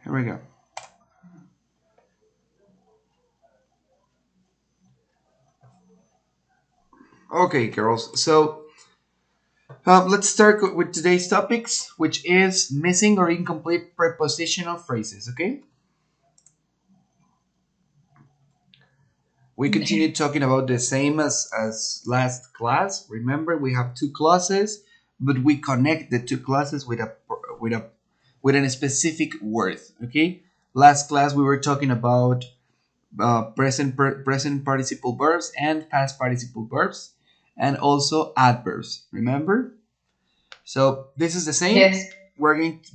Here we go. Okay, girls. So let's start with today's topics, which is missing or incomplete prepositional phrases. Okay. We continue Okay. talking about the same as last class. Remember, we have two classes, but we connect the two classes with a with a specific word. Okay. Last class we were talking about present participle verbs and past participle verbs, and also adverbs. Remember? So this is the same. Yes.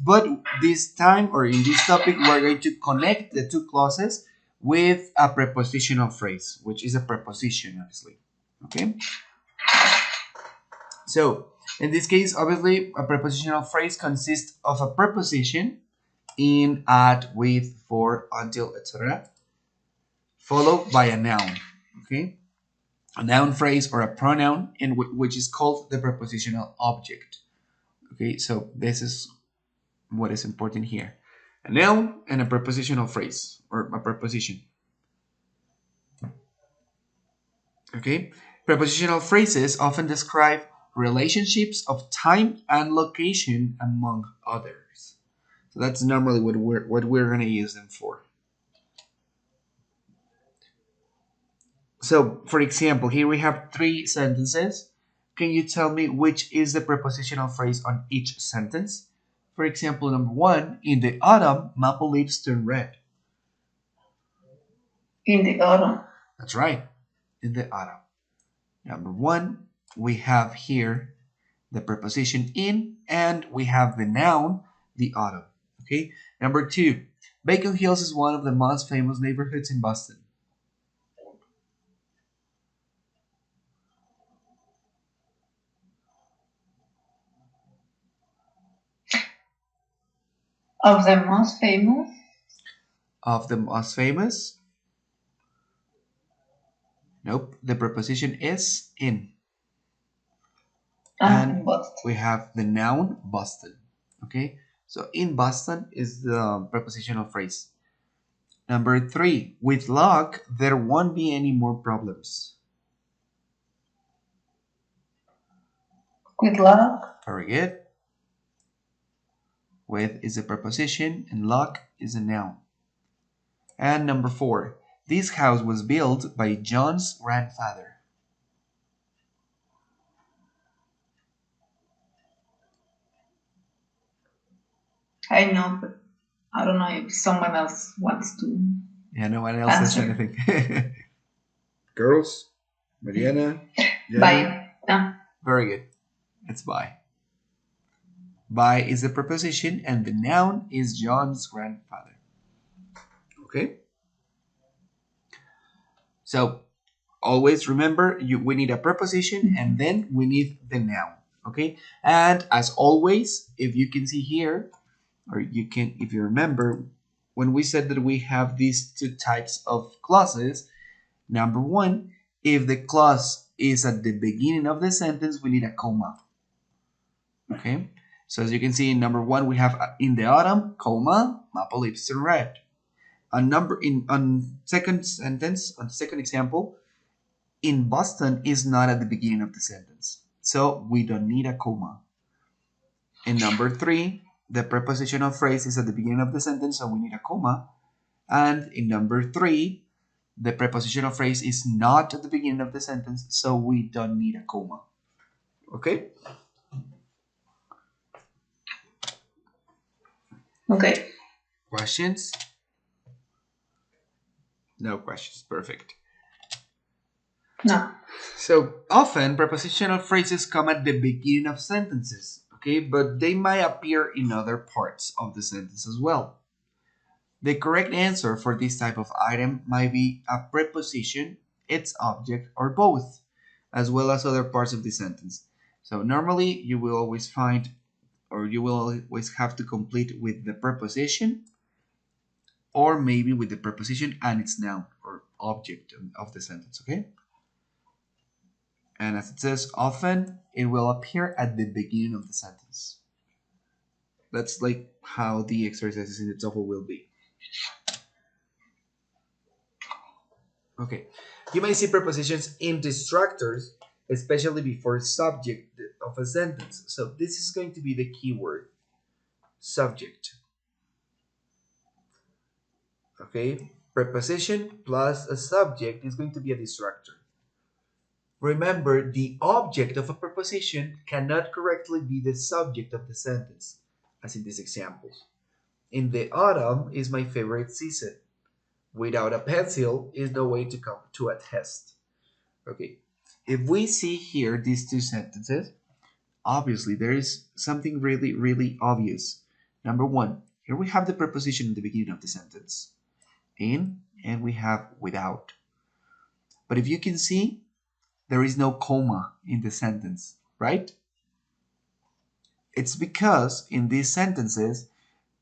But this time or in this topic, we're going to connect the two clauses with a prepositional phrase, which is a preposition, obviously. Okay. So in this case, obviously, a prepositional phrase consists of a preposition in, at, with, for, until, etc., followed by a noun. Okay. A noun phrase or a pronoun which is called the prepositional object. Okay. So this is what is important here: a noun and a prepositional phrase or a preposition. Okay. Prepositional phrases often describe relationships of time and location, among others. So that's normally what we're going to use them for. So for example, here we have three sentences. Can you tell me which is the prepositional phrase on each sentence? For example, number one: in the autumn maple leaves turn red. In the autumn. That's right, in the autumn. Number one, we have here the preposition in, and we have the noun, the autumn. Okay. Number two, Bacon Hills is one of the most famous neighborhoods in Boston. Of the most famous. Of the most famous? Nope. The preposition is in. In And Boston. we have the noun Boston. Okay. So in Boston is the prepositional phrase. Number three, with luck, there won't be any more problems. Good luck. Very good. With is a preposition and luck is a noun. And number four, this house was built by John's grandfather. I know, but I don't know if someone else wants to Yeah, no one else says answer. anything. Girls, Mariana, Jenny, Bye. No. very good. It's by. By is a preposition and the noun is John's grandfather. Okay? So always remember we need a preposition and then we need the noun. Okay? And as always, if you can see here, or you can, if you remember, when we said that we have these two types of clauses, number one, if the clause is at the beginning of the sentence, we need a comma. Okay, so as you can see in number one, we have in the autumn, comma, maple leaves turn red. On second sentence, on second example, in Boston is not at the beginning of the sentence, so we don't need a comma. In number three, the prepositional phrase is at the beginning of the sentence, so we need a comma. And in number three, the prepositional phrase is not at the beginning of the sentence, so we don't need a comma. Okay? Okay. Questions? No questions. Perfect. No. So often prepositional phrases come at the beginning of sentences, okay, but they might appear in other parts of the sentence as well. The correct answer for this type of item might be a preposition, its object, or both, as well as other parts of the sentence. So normally you will always find, or you will always have to complete with the preposition, or maybe with the preposition and its noun or object of the sentence, okay? And as it says, often it will appear at the beginning of the sentence. That's like how the exercises in the TOEFL will be. Okay. You may see prepositions in destructors, especially before subject of a sentence. So this is going to be the keyword, subject. Okay. Preposition plus a subject is going to be a destructor. Remember, the object of a preposition cannot correctly be the subject of the sentence, as in this example. In the autumn is my favorite season. Without a pencil is no way to come to a test. Okay. If we see here these two sentences, obviously there is something really, really obvious. Number one, here we have the preposition in the beginning of the sentence, in, and we have without. But if you can see, there is no comma in the sentence, right? It's because in these sentences,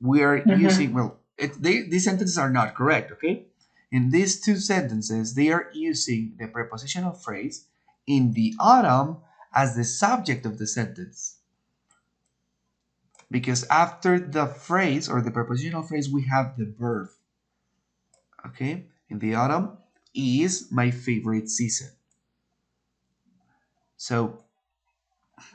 we are using, well, these sentences are not correct, okay? In these two sentences, they are using the prepositional phrase in the autumn as the subject of the sentence. Because after the phrase or the prepositional phrase, we have the verb. Okay? In the autumn is my favorite season. So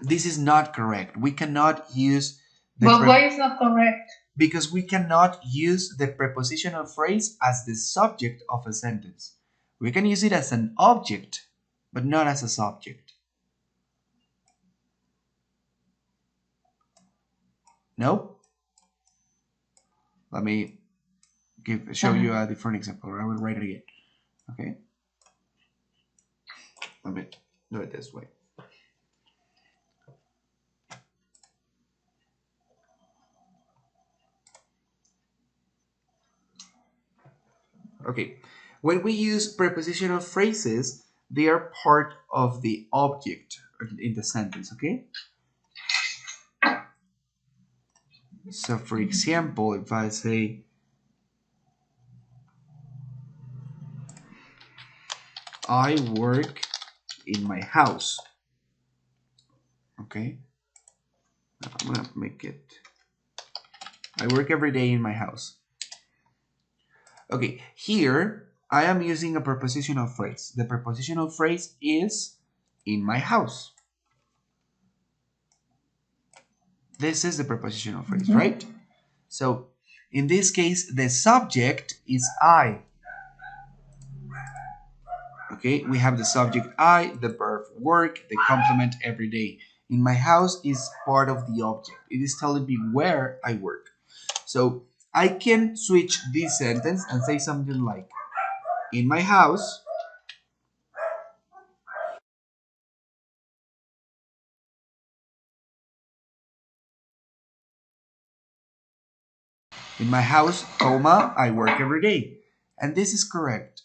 this is not correct. We cannot use the But why is not correct? because we cannot use the prepositional phrase as the subject of a sentence. We can use it as an object, but not as a subject. No? Let me show you a different example. I will write it again. Okay? Let me do it this way. Okay. When we use prepositional phrases, they are part of the object in the sentence, okay? So for example, if I say, I work in my house, okay? I'm gonna make it, I work every day in my house. Okay, here I am using a prepositional phrase. The prepositional phrase is in my house. This is the prepositional phrase, right? So in this case, the subject is I. Okay, we have the subject I, the verb work, the complement every day. In my house is part of the object. It is telling me where I work. So I can switch this sentence and say something like, in my house, in my house, comma, I work every day. And this is correct.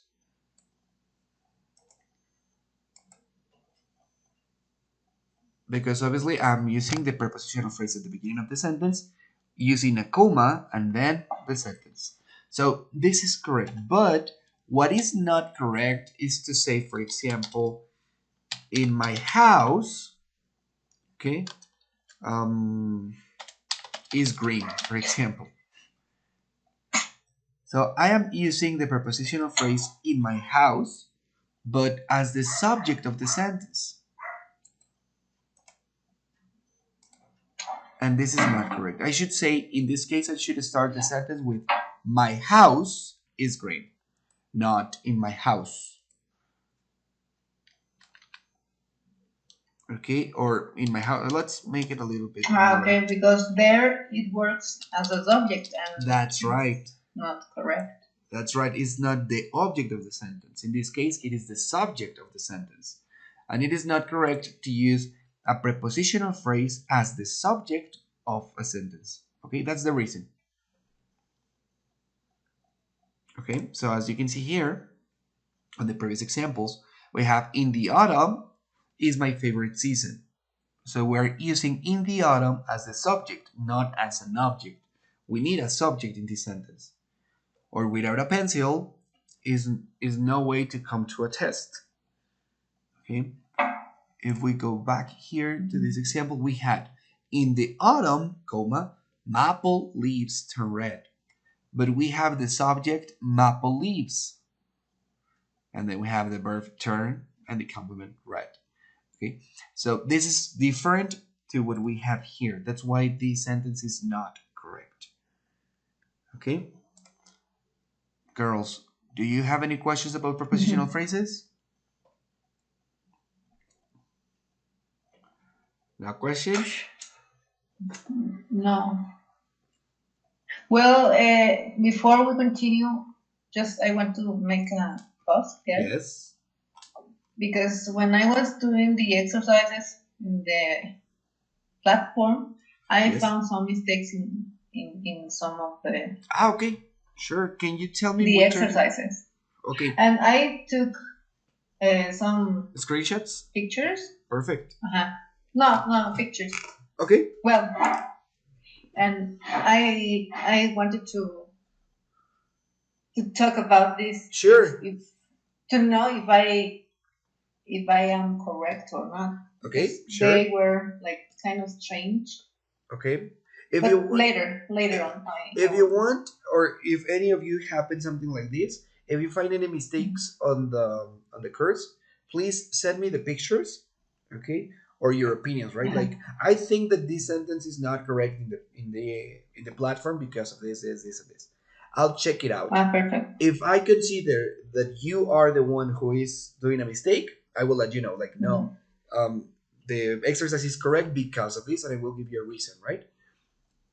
Because obviously I'm using the prepositional phrase at the beginning of the sentence, using a comma, and then the sentence. So this is correct. But what is not correct is to say, for example, in my house, okay, is green, for example. So I am using the prepositional phrase in my house, but as the subject of the sentence. And this is not correct. I should say, in this case, I should start the sentence with, my house is green, not in my house. Okay, or in my house. Let's make it a little bit more. Okay, because there it works as a subject and That's right. Not correct. That's right. It's not the object of the sentence. In this case, it is the subject of the sentence. And it is not correct to use a prepositional phrase as the subject of a sentence. Okay, that's the reason. Okay, so as you can see here on the previous examples, we have in the autumn is my favorite season. So we're using in the autumn as the subject, not as an object. We need a subject in this sentence. Or without a pencil is no way to come to a test. Okay, if we go back here to this example, we had in the autumn, comma, Maple leaves turn red. But we have the subject maple leaves. And then we have the verb turn and the complement red. Okay, so this is different to what we have here. That's why this sentence is not correct. Okay, girls, do you have any questions about prepositional phrases? No questions? No. Well, before we continue, just I want to make a pause here Yes. because when I was doing the exercises in the platform, I Yes. found some mistakes in some of Okay. Sure. Can you tell me the which are? exercises. Okay. And I took some Screenshots? pictures. Perfect. No, pictures. Okay. Well, and I wanted to talk about this. Sure. To know if I am correct or not. Okay. Because Sure. they were like kind of strange. Okay. If But you later on, if you want, or if any of you happen something like this, if you find any mistakes on the course, please send me the pictures, okay, or your opinions, right? Like, I think that this sentence is not correct in the platform because of this, and this. I'll check it out. Perfect. If I consider that you are the one who is doing a mistake, I will let you know. Like, no, the exercise is correct because of this, and I will give you a reason, right?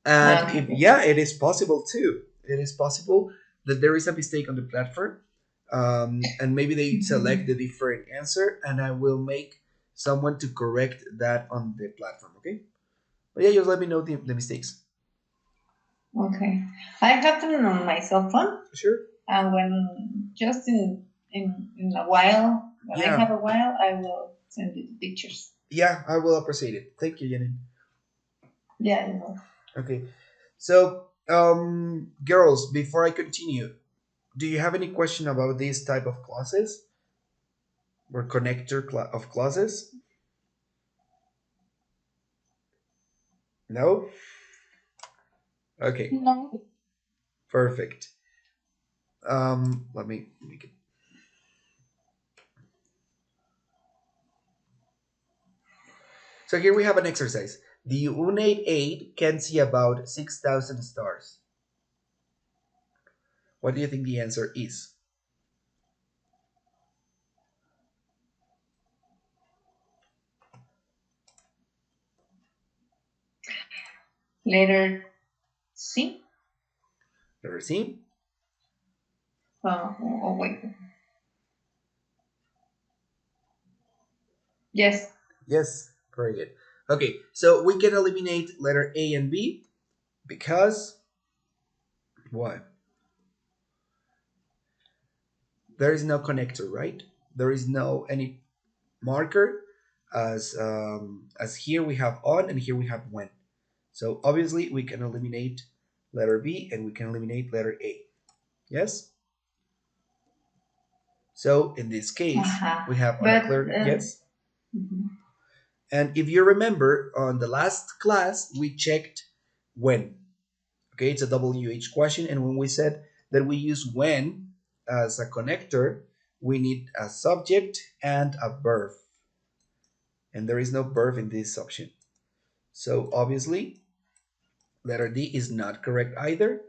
And if yeah, it is possible too. It is possible that there is a mistake on the platform, and maybe they select the different answer, and I will make someone to correct that on the platform. Okay, but yeah, just let me know the mistakes. Okay. I have them on my cell phone, Sure. and when just in a while, when I have a while, I will send you the pictures. Yeah, I will appreciate it. Thank you, Jenny. Yeah, you know. Okay, so girls, before I continue, do you have any question about this type of clauses or connector of clauses? No. Okay. No. Perfect. Let me make it. So here we have an exercise. The UNAID 8 can see about 6,000 stars. What do you think the answer is? Letter C. Letter C? Wait. Yes. Yes, very good. Okay, so we can eliminate letter A and B because why? There is no connector, right? There is no any marker as here we have on and here we have when. So obviously we can eliminate letter B and we can eliminate letter A. Yes? So in this case, we have unclear, yes? Mhm. And if you remember, on the last class, we checked when. Okay, it's a WH question. And when we said that we use when as a connector, we need a subject and a verb. And there is no verb in this option. So obviously, letter D is not correct either.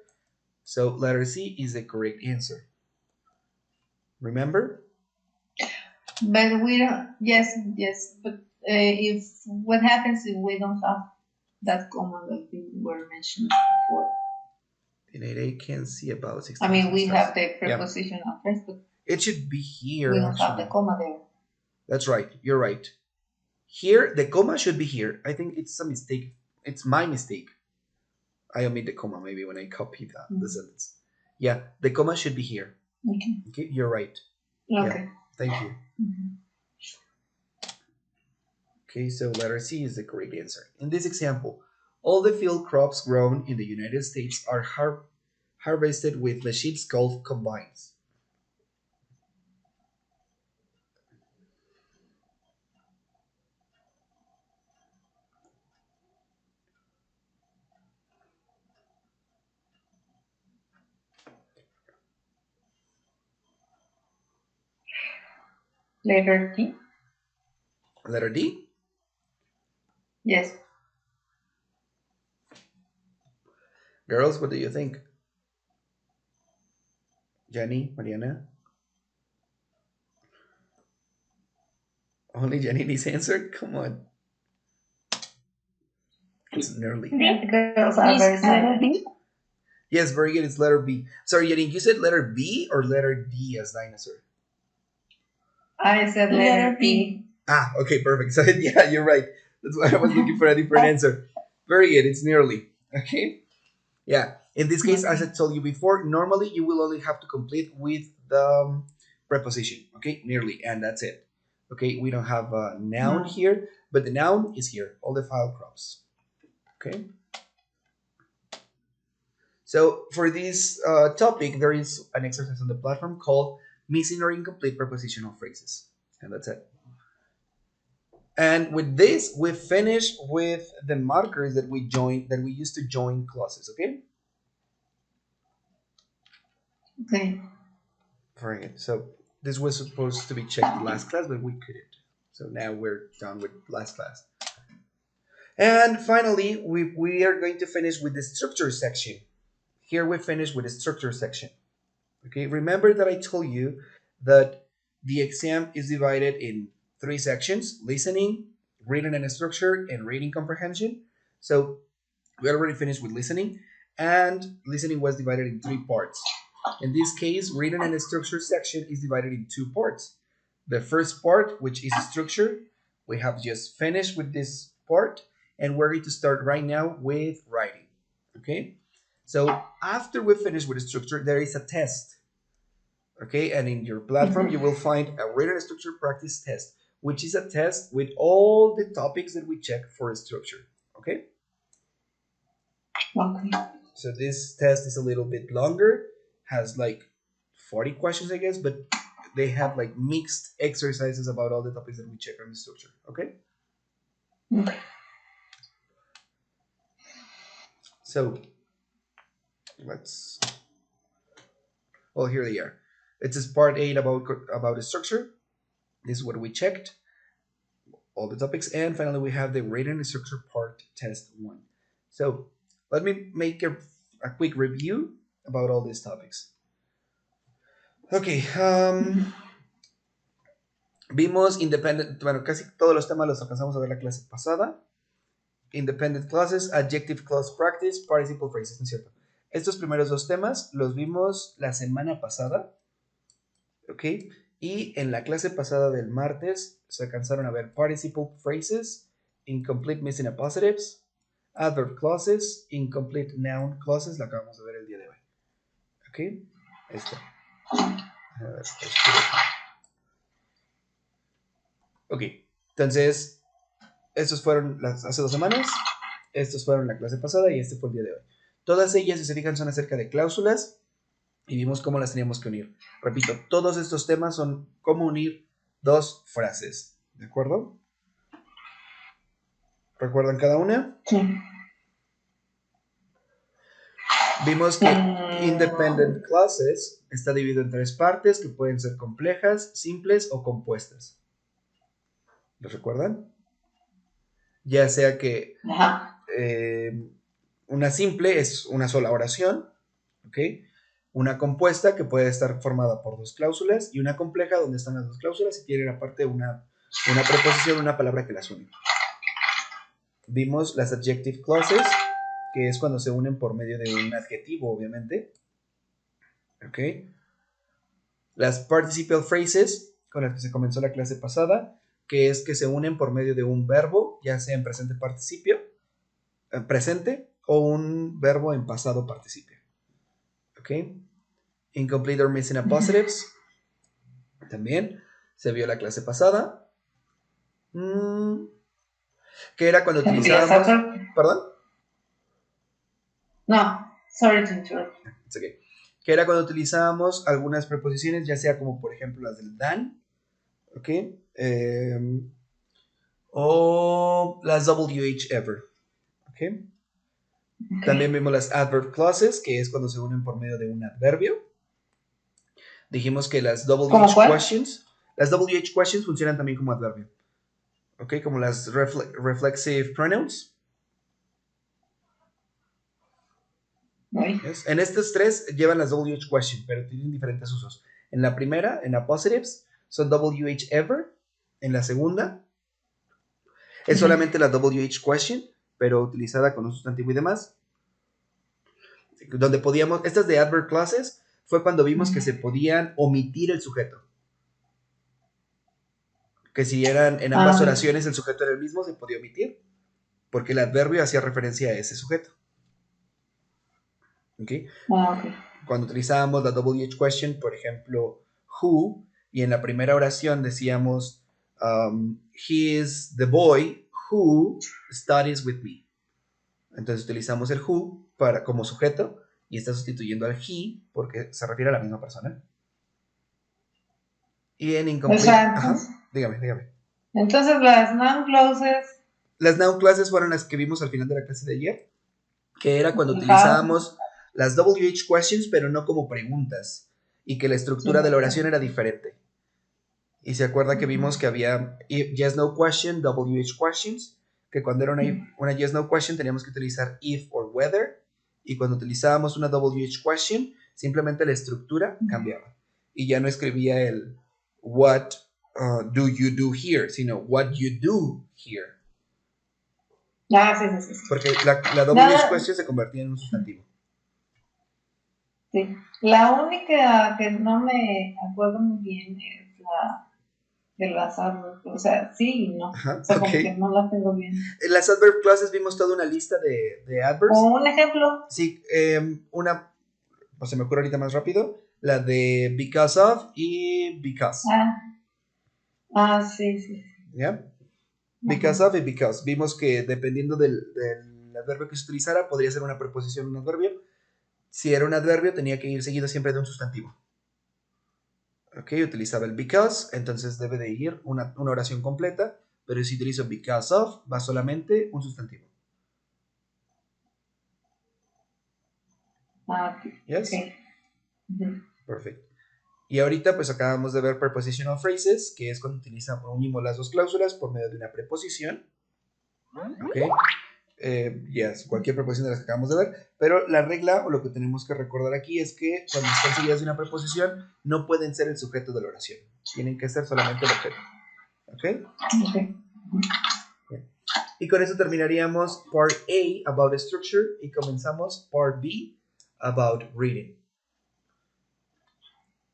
So letter C is the correct answer. Remember? But we don't. Yes. But if what happens if we don't have that common that you were mentioning before? They can see about 6,000 I mean, we stars. have the preposition of first, but It should be here. we don't have the comma there. That's right. You're right. Here, the comma should be here. I think it's a mistake. It's my mistake. I omit the comma maybe when I copy the sentence. Yeah, the comma should be here. Okay. Okay, you're right. Okay. Yeah, thank you. Okay, so letter C is the correct answer. In this example, all the field crops grown in the United States are harvested with machines called combines. Letter D. Letter D? Yes. Girls, what do you think? Jenny, Mariana? Only Jenny needs answer? Come on. It's nearly. The girls are very silent. Yes, very good. It's letter B. Sorry, Jenny, you said letter B or letter D as dinosaur? I said letter B. Ah, okay, perfect. So yeah, you're right. That's why I was looking for a different answer. Very good. It's nearly. Okay. Yeah. In this case, as I told you before, normally you will only have to complete with the preposition. Okay, nearly, and that's it. Okay, we don't have a noun here, but the noun is here. All the file crops. Okay. So for this topic, there is an exercise on the platform called missing or incomplete prepositional phrases, and that's it. And with this, we finish with the markers that we used to join clauses. Okay. Okay. Very good. So this was supposed to be checked last class, but we couldn't. So now we're done with last class. And finally, we are going to finish with the structure section. Here we finish with the structure section. Okay, remember that I told you that the exam is divided in three sections: listening, reading and structure, and reading comprehension. So we already finished with listening, and listening was divided in three parts. In this case, reading and structure section is divided in two parts. The first part, which is structure, we have just finished with this part, and we're going to start right now with writing. Okay? So after we finish with the structure, there is a test. Okay, and in your platform, you will find a written structure practice test, which is a test with all the topics that we check for structure. Okay? Okay. So this test is a little bit longer, has like 40 questions, I guess, but they have like mixed exercises about all the topics that we check on the structure. Okay? Okay. So let's, well, here they are. It is part 8 about the structure. This is what we checked, all the topics, and finally we have the written structure part test 1. So let me make a quick review about all these topics. Okay, vimos independent, bueno, casi todos los temas los alcanzamos a ver la clase pasada. Independent clauses, adjective clause practice, participle phrases, ¿no es cierto? Estos primeros dos temas los vimos la semana pasada, ¿ok? Y en la clase pasada del martes se alcanzaron a ver participle phrases, incomplete missing appositives, adverb clauses, incomplete noun clauses, la acabamos de ver el día de hoy. ¿Ok? Esta. A ver, ok, entonces, estos fueron hace 2 semanas, estos fueron la clase pasada y este fue el día de hoy. Todas ellas, si se fijan, son acerca de cláusulas y vimos cómo las teníamos que unir. Repito, todos estos temas son cómo unir dos frases, ¿de acuerdo? ¿Recuerdan cada una? Sí. Vimos que independent clauses está dividido en 3 partes que pueden ser complejas, simples o compuestas. ¿Lo recuerdan? Ya sea que una simple es una sola oración, ¿ok? Una compuesta que puede estar formada por 2 cláusulas y una compleja donde están las 2 cláusulas y tienen aparte una preposición, una palabra que las une. Vimos las adjective clauses, que es cuando se unen por medio de un adjetivo, obviamente. ¿Ok? Las participial phrases, con las que se comenzó la clase pasada, que es que se unen por medio de un verbo, ya sea en presente participio, presente, o un verbo en pasado participio. ¿Ok? Incomplete or missing appositives, también se vio la clase pasada. Que era cuando utilizábamos... ¿Perdón? No, sorry to interrupt. It's okay. Que era cuando utilizábamos algunas preposiciones, ya sea como por ejemplo las del than, ¿ok? O las WH ever, ¿ok? También vimos las adverb clauses, que es cuando se unen por medio de un adverbio. Dijimos que las WH questions, Las WH questions funcionan también como adverbio. ¿Ok? Como las reflexive pronouns. Right. ¿Yes? En estos tres llevan las WH question, pero tienen diferentes usos. En la primera, en appositives, son WH ever. En la segunda, es solamente la WH question, pero utilizada con un sustantivo y demás. Donde podíamos, estas de adverb clauses, fue cuando vimos que se podían omitir el sujeto. Que si eran en ambas Ah, oraciones el sujeto era el mismo, se podía omitir, porque el adverbio hacía referencia a ese sujeto. ¿Okay? ok. Cuando utilizábamos la WH question, por ejemplo, who, y en la primera oración decíamos, he is the boy who studies with me. Entonces utilizamos el who como sujeto y está sustituyendo al he porque se refiere a la misma persona. Y en O incomplete, sea, ajá, dígame. entonces las noun clauses, Las noun clauses fueron las que vimos al final de la clase de ayer, que era cuando how, utilizábamos las WH questions, pero no como preguntas, y que la estructura de la sí. oración era diferente. Y se acuerda que vimos que había yes, no question, WH questions, que cuando era una yes, no question teníamos que utilizar if or whether, y cuando utilizábamos una WH question, simplemente la estructura cambiaba. Y ya no escribía el what do you do here, sino what you do here. Ah, sí. Porque la WH Nada, question se convertía en un sustantivo. sí. La única que no me acuerdo muy bien es la de las árboles. O sea, sí y no. Ajá, O sea, ok. como que no la tengo bien. En las adverb clauses vimos toda una lista de O adverbs. un ejemplo. Sí, una, pues se me ocurre ahorita más rápido, la de because of y because. Sí. ¿Ya? Ajá. Because of y because. Vimos que dependiendo del adverbio que se utilizara, podría ser una preposición o un adverbio. Si era un adverbio, tenía que ir seguido siempre de un sustantivo. Ok, utilizaba el because, entonces debe de ir una oración completa, pero si utilizo because of, va solamente un sustantivo. Ok. ¿Yes? Ujú. Perfecto. Y ahorita pues acabamos de ver prepositional phrases, que es cuando unimos las dos cláusulas por medio de una preposición. ¿Ok? Yes, cualquier preposición de las que acabamos de ver. Pero la regla o lo que tenemos que recordar aquí es que cuando están seguidas de una preposición no pueden ser el sujeto de la oración. Tienen que ser solamente el objeto. ¿Ok? Ok. Bien. Y con eso terminaríamos part A about structure y comenzamos part B about reading.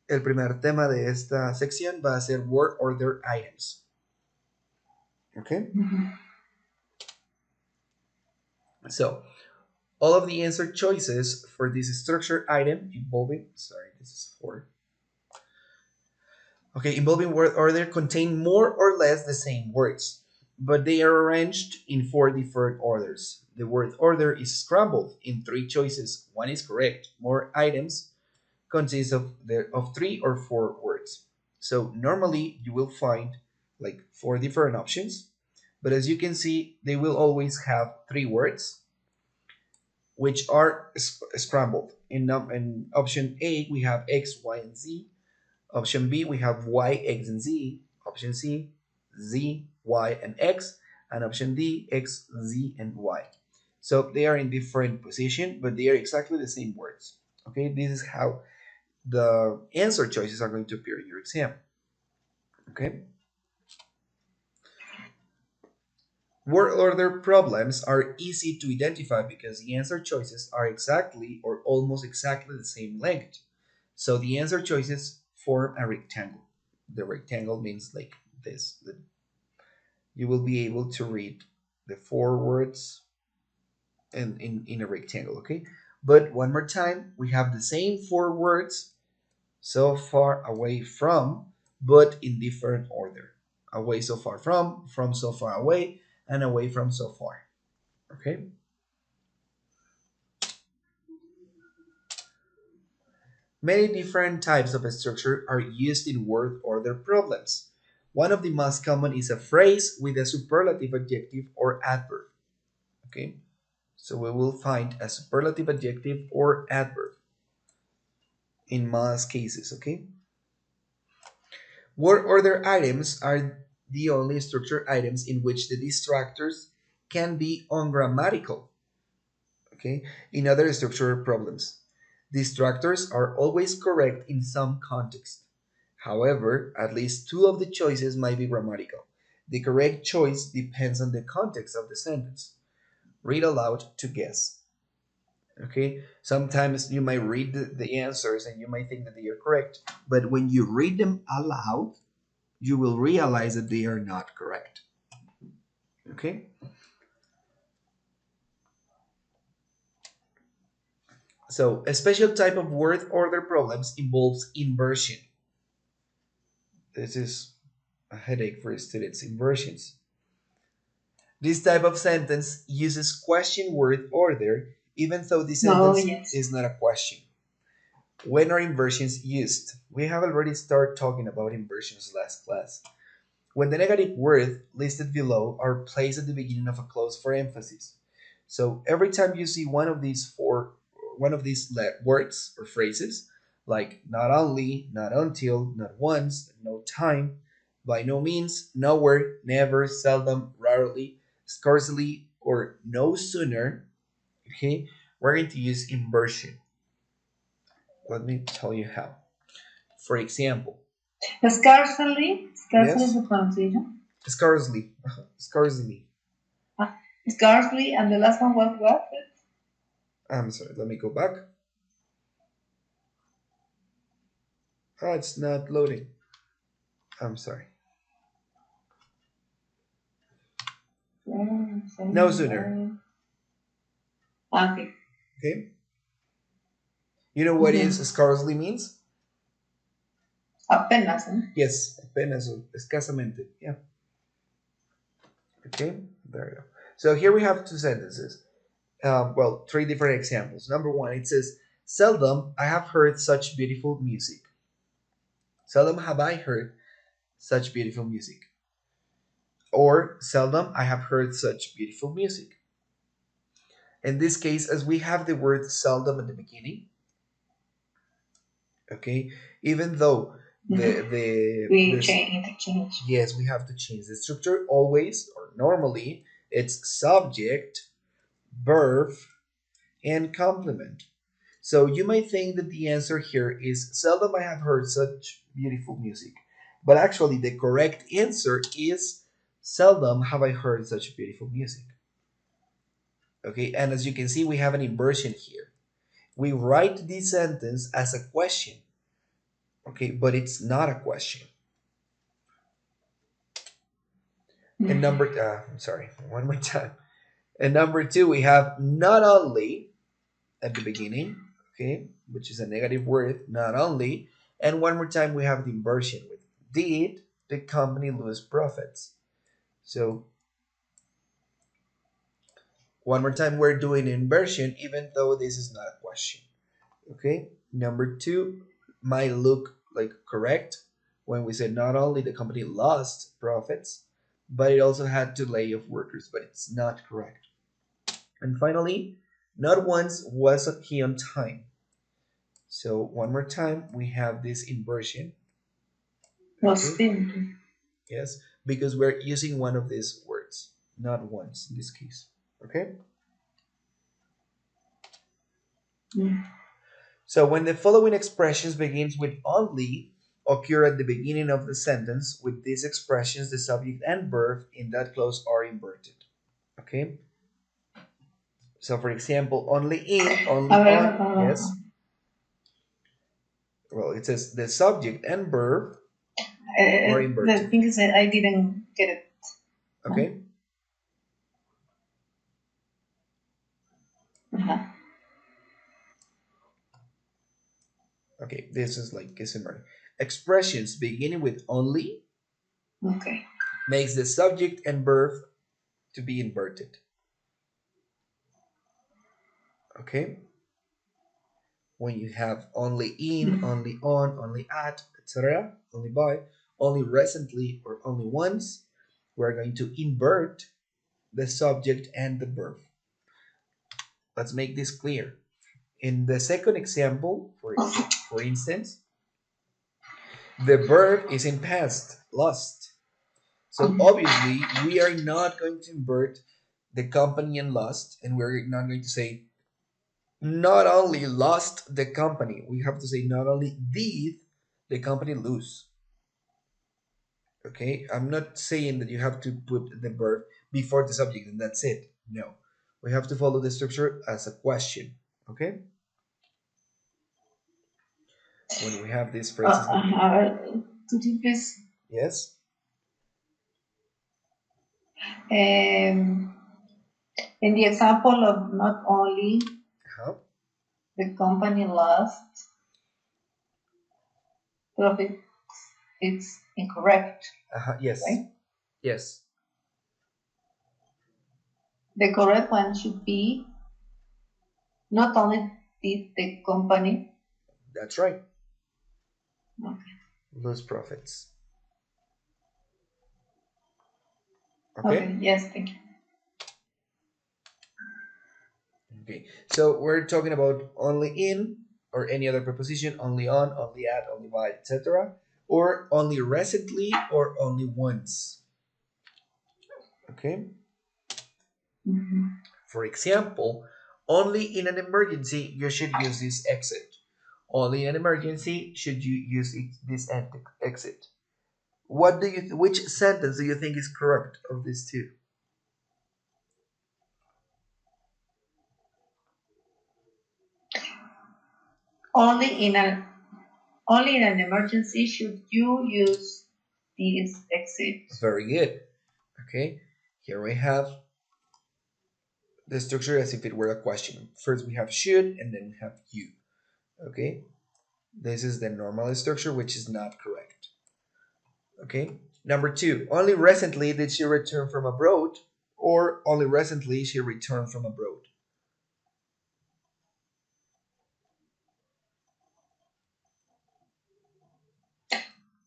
El primer tema de esta sección va a ser word order items. Okay? So, all of the answer choices for this structure item involving, sorry, this is for, okay, involving word order contain more or less the same words, but they are arranged in 4 different orders. The word order is scrambled in 3 choices. One is correct. More items consists of 3 or 4 words. So normally you will find like 4 different options, but as you can see, they will always have 3 words which are scrambled. In option A, we have X, Y, and Z. Option B, we have Y, X, and Z. Option C, Z, Y, and X. And option D, X, Z, and Y. So they are in different position, but they are exactly the same words. Okay, this is how the answer choices are going to appear in your exam. Okay. Word order problems are easy to identify because the answer choices are exactly or almost exactly the same length. So the answer choices form a rectangle. The rectangle means like this. You will be able to read the 4 words in a rectangle, okay? But one more time, we have the same 4 words so far away from, but in different order. Away so far from so far away, and away from so far. Okay? Many different types of structure are used in word order problems. One of the most common is a phrase with a superlative adjective or adverb. Okay? So we will find a superlative adjective or adverb in most cases, okay? Word order items are the only structure items in which the distractors can be ungrammatical. Okay, in other structural problems, distractors are always correct in some context. However, at least two of the choices might be grammatical. The correct choice depends on the context of the sentence. Read aloud to guess. Okay, sometimes you might read the answers and you might think that they are correct, but when you read them aloud, you will realize that they are not correct. Okay, so a special type of word order problems involves inversion. This is a headache for students. Inversions. This type of sentence uses question word order even though the Oh, sentence yes. is not a question. When are inversions used? We have already started talking about inversions last class. When the negative word listed below are placed at the beginning of a clause for emphasis. So every time you see one of these words or phrases, like not only, not until, not once, no time, by no means, nowhere, never, seldom, rarely, scarcely, or no sooner, okay, we're going to use inversion. Let me tell you how. For example, Scarcely is yes, the pronunciation. scarcely, scarcely. Ah, scarcely, and the last one was what? I'm sorry, let me go back. Oh, it's not loading. I'm sorry. No sooner. Okay. Okay. You know what is Mm-hmm. scarcely means? Apenas, ¿no? Yes, apenas o escasamente. Yeah. Okay. There you go. So here we have two sentences. Well, three different examples. Number one, it says, "Seldom I have heard such beautiful music." Seldom have I heard such beautiful music. Or seldom I have heard such beautiful music. In this case, as we have the word seldom at the beginning, okay, even though Mm-hmm. the We this interchange. yes, we have to change the structure always or normally. It's subject, verb, and complement. So you might think that the answer here is seldom I have heard such beautiful music, but actually the correct answer is seldom have I heard such beautiful music. Okay, and as you can see, we have an inversion here. We write this sentence as a question, okay, but it's not a question. And Mm-hmm. I'm sorry, one more time. And number two, we have not only at the beginning, okay, which is a negative word, not only. And one more time, we have the inversion with did the company lose profits? So one more time, we're doing inversion, even though this is not a question. Okay, number two might look like correct when we said not only the company lost profits, but it also had to lay off workers, but it's not correct. And finally, not once was he on time. So one more time, we have this inversion. Was Okay, thin. yes, because we're using one of these words, not once in this case. Okay, Mm. so when the following expressions begins with only occur at the beginning of the sentence, with these expressions, the subject and verb in that clause are inverted. Okay, so for example, only in, A only ver, on, yes. Well, it says the subject and verb are the inverted. thing is that I didn't get it. Huh? Okay, Uh-huh. okay, this is like a summary. Expressions beginning with only Okay. makes the subject and verb to be inverted. Okay, when you have only in, Mm. only on, only at, etc., only by, only recently, or only once, we're going to invert the subject and the verb. Let's make this clear. In the second example, for instance, The verb is in past, lost. So obviously, we are not going to invert the company and lost, and we're not going to say not only lost the company. We have to say not only did the company lose. Okay, I'm not saying that you have to put the verb before the subject and that's it. No, we have to follow the structure as a question. Okay, when we have these phrases at the beginning. Could you please, Yes. um, in the example of not only Uh-huh. the company lost profit, it's incorrect, Uh-huh. Yes. right? Yes. The correct one should be not only did the company. That's right. Okay. Lose profits. Okay. Okay. Yes. Thank you. Okay. So we're talking about only in or any other preposition, only on, only at, only by, etc. Or only recently or only once. Okay. Mhm. For example, only in an emergency you should use this exit. Only in an emergency should you use this exit. What do you? Which sentence do you think is correct of these two? Only in an only in an emergency should you use this exit. Very good. Okay. Here we have the structure as if it were a question. First we have should and then we have you. Okay. This is the normal structure, which is not correct. Okay. Number two, only recently did she return from abroad, or only recently she returned from abroad.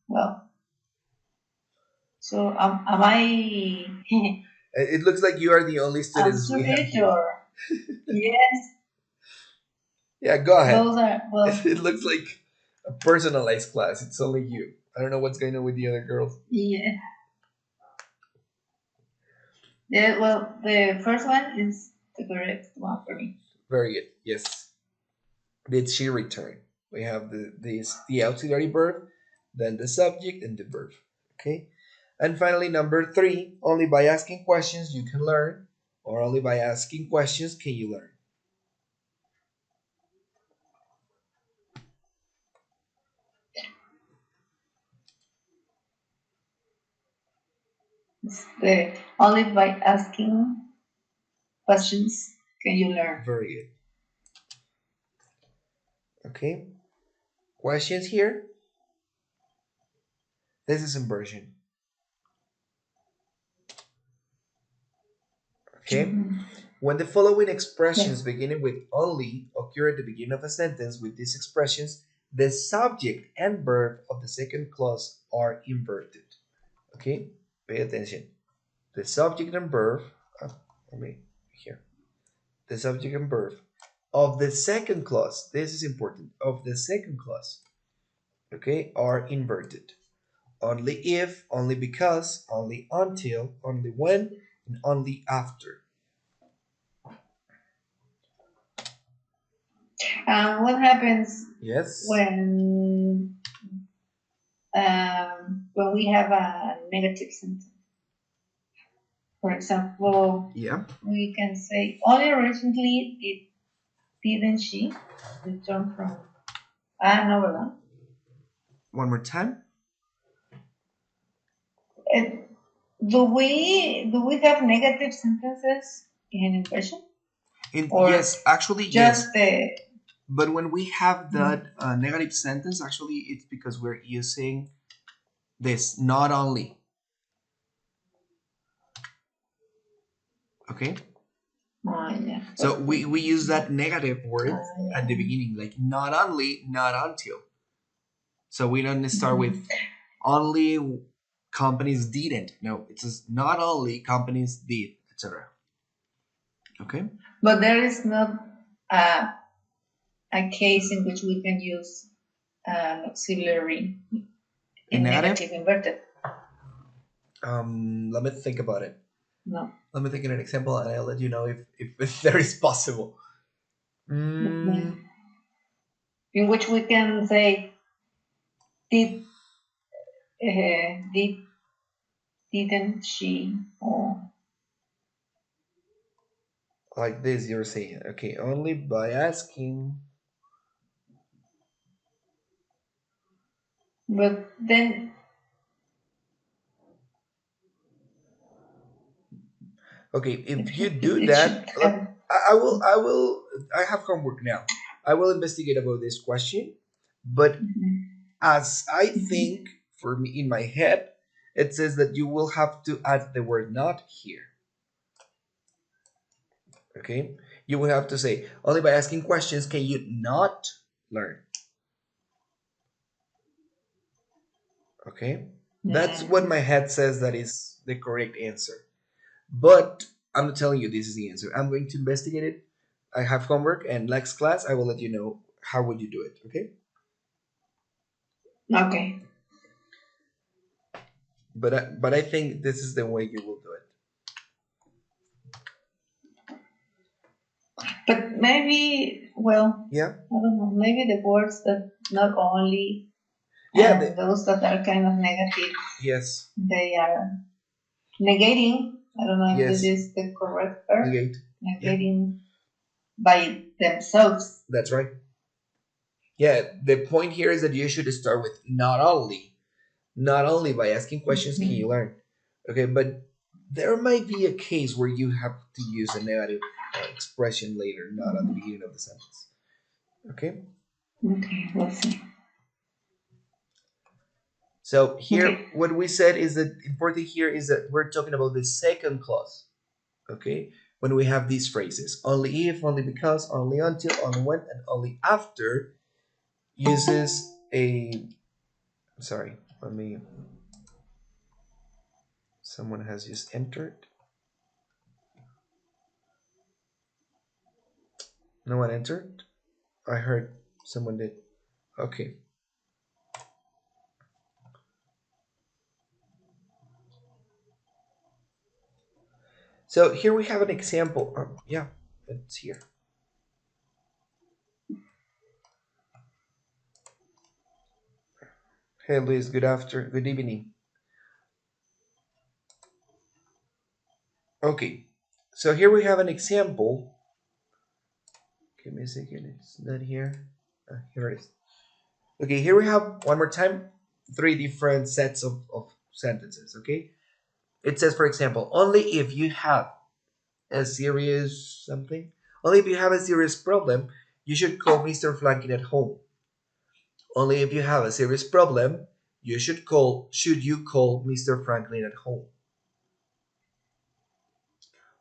Well, so am I It looks like you are the only students answer we have it here. or yes? Yeah, go ahead. Those are well, It looks like a personalized class. It's only you. I don't know what's going on with the other girls. yeah. Yeah, well, the first one is the correct one for me. Very good. Yes. Did she return? We have the auxiliary verb, then the subject and the verb. Okay. And finally, number three, only by asking questions you can learn, or only by asking questions can you learn. It's the only by asking questions can you learn. Very good. Okay. Questions here? This is inversion. Okay. Mhm. When the following expressions Yes. beginning with only occur at the beginning of a sentence with these expressions, the subject and verb of the second clause are inverted. Okay, pay attention. The subject and verb, let me here. The subject and verb of the second clause, this is important, of the second clause, okay, are inverted. Only if, only because, only until, only when, and only after. What happens Yes. when we have a negative sentence? For example, Yeah. we can say only recently didn't she return from no, ¿verdad? One more time. Uh, do we have negative sentences in impression or Yes, actually, yes. just the But when we have mm, that negative sentence, actually, it's because we're using this not only. Okay. yeah, So we use that negative word at the yeah. beginning, like not only, not until. So we don't start Mhm. with only companies didn't. No, it says not only companies did, etc. Okay. But there is not a, a case in which we can use an auxiliary. In in negative? negative inverted. Let me think about it. No. Let me think of an example, and I'll let you know if there is possible. Mm, In which we can say did did didn't she or like this, you're saying, okay, only by asking. but then Okay, it, if you do it should that, have. I have homework now. I will investigate about this question, but Mhm. as I Mhm. think for me in my head, it says that you will have to add the word not here. Okay, you will have to say only by asking questions can you not learn. Okay, that's what my head says that is the correct answer. But I'm not telling you this is the answer. I'm going to investigate it. I have homework, and next class I will let you know how would you do it. Okay. Okay. But I think this is the way you will do it. But maybe, well, Yeah. I don't know, maybe the words that not only Yeah. and those that are kind of negative, Yes. they are negating. I don't know if this Yes. is the correct verb. Negate. Yeah. Negating by themselves. That's right. Yeah. The point here is that you should start with not only. Not only by asking questions can you Mhm. learn. Okay, but there might be a case where you have to use a negative expression later, not at the Mhm. beginning of the sentence. Okay. Okay, let's see. So here, Okay. what we said is that important here is that we're talking about the second clause. Okay, when we have these phrases, only if, only because, only until, only when, and only after uses a. Sorry, let me. Someone has just entered. No one entered. I heard someone did. Okay. So here we have an example. Yeah, it's here. Hey, Liz. Good evening. Okay. So here we have an example. Give me a second. It's not here. Here it is. Okay, here we have one more time three different sets of sentences. Okay, it says, for example, only if you have a serious something, only if you have a serious problem, you should call Mr. Flankin at home. Only if you have a serious problem, should you call Mr. Franklin at home.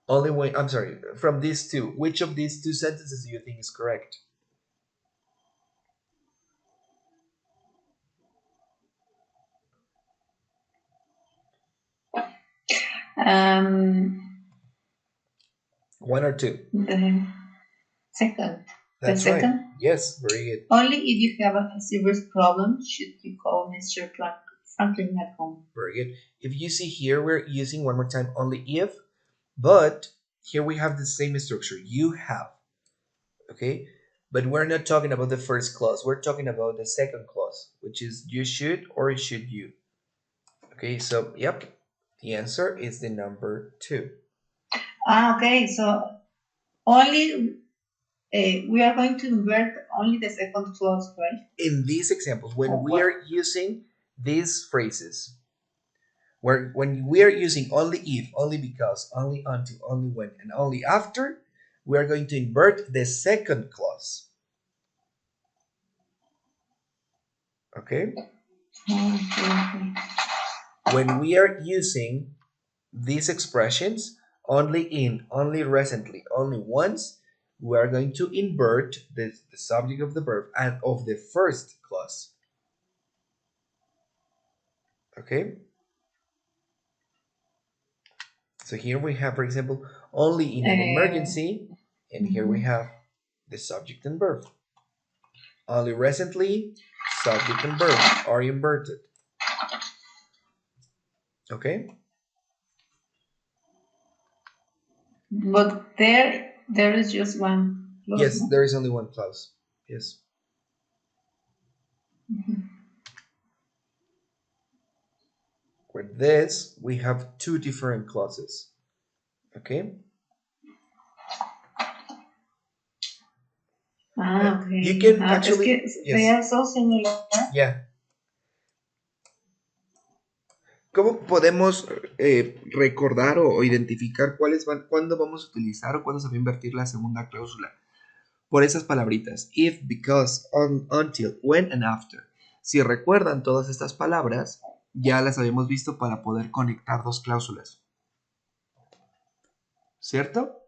Only when I'm sorry, from these two, which of these two sentences do you think is correct? Um, One or two? the second. The That's right. second. Yes, very good. Only if you have a serious problem should you call Mr. Franklin at home. Very good. If you see here, we're using one more time only if, but here we have the same structure. You have, okay? But we're not talking about the first clause. We're talking about the second clause, which is you should or should you. Okay, so yep, the answer is the number two. Okay, so only we are going to invert only the second clause, right? In these examples, when Or we what? are using these phrases, when we are using only if, only because, only until, only when, and only after, we are going to invert the second clause. Okay? Okay. When we are using these expressions only in, only recently, only once, we are going to invert the subject of the verb and of the first clause. Okay? So here we have, for example, only in an Uh, emergency, and here we mhm. have the subject and verb. Only recently, subject and verb are inverted. Okay? But there is just one clause, Yes, no? there is only one clause. Yes. Mhm. With this, we have two different clauses. Okay? Ah, You okay. can Es actually, que they yes, are so similar. yeah. ¿Cómo podemos recordar o identificar cuándo vamos a utilizar o cuándo se va a invertir la segunda cláusula? Por esas palabritas, if, because, until, when and after. Si recuerdan todas estas palabras, ya las habíamos visto para poder conectar dos cláusulas, ¿cierto?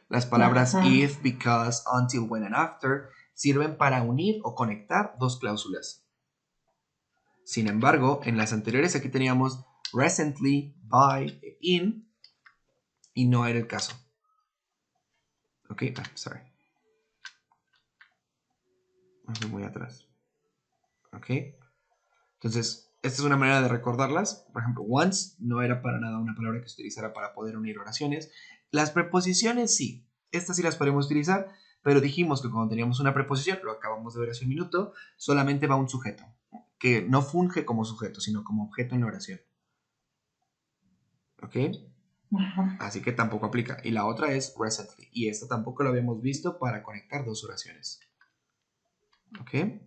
Las palabras Ajá. if, because, until, when and after sirven para unir o conectar dos cláusulas. Sin embargo, en las anteriores aquí teníamos recently, by, in, y no era el caso. Ok, sorry. Muy atrás. Ok. Entonces, esta es una manera de recordarlas. Por ejemplo, once no era para nada una palabra que se utilizara para poder unir oraciones. Las preposiciones sí. Estas sí las podemos utilizar, pero dijimos que cuando teníamos una preposición, lo acabamos de ver hace un minuto, solamente va un sujeto, que no funge como sujeto, sino como objeto en la oración. ¿Ok? Ajá. Así que tampoco aplica. Y la otra es recently. Y esta tampoco la habíamos visto para conectar dos oraciones. ¿Ok? Ajá.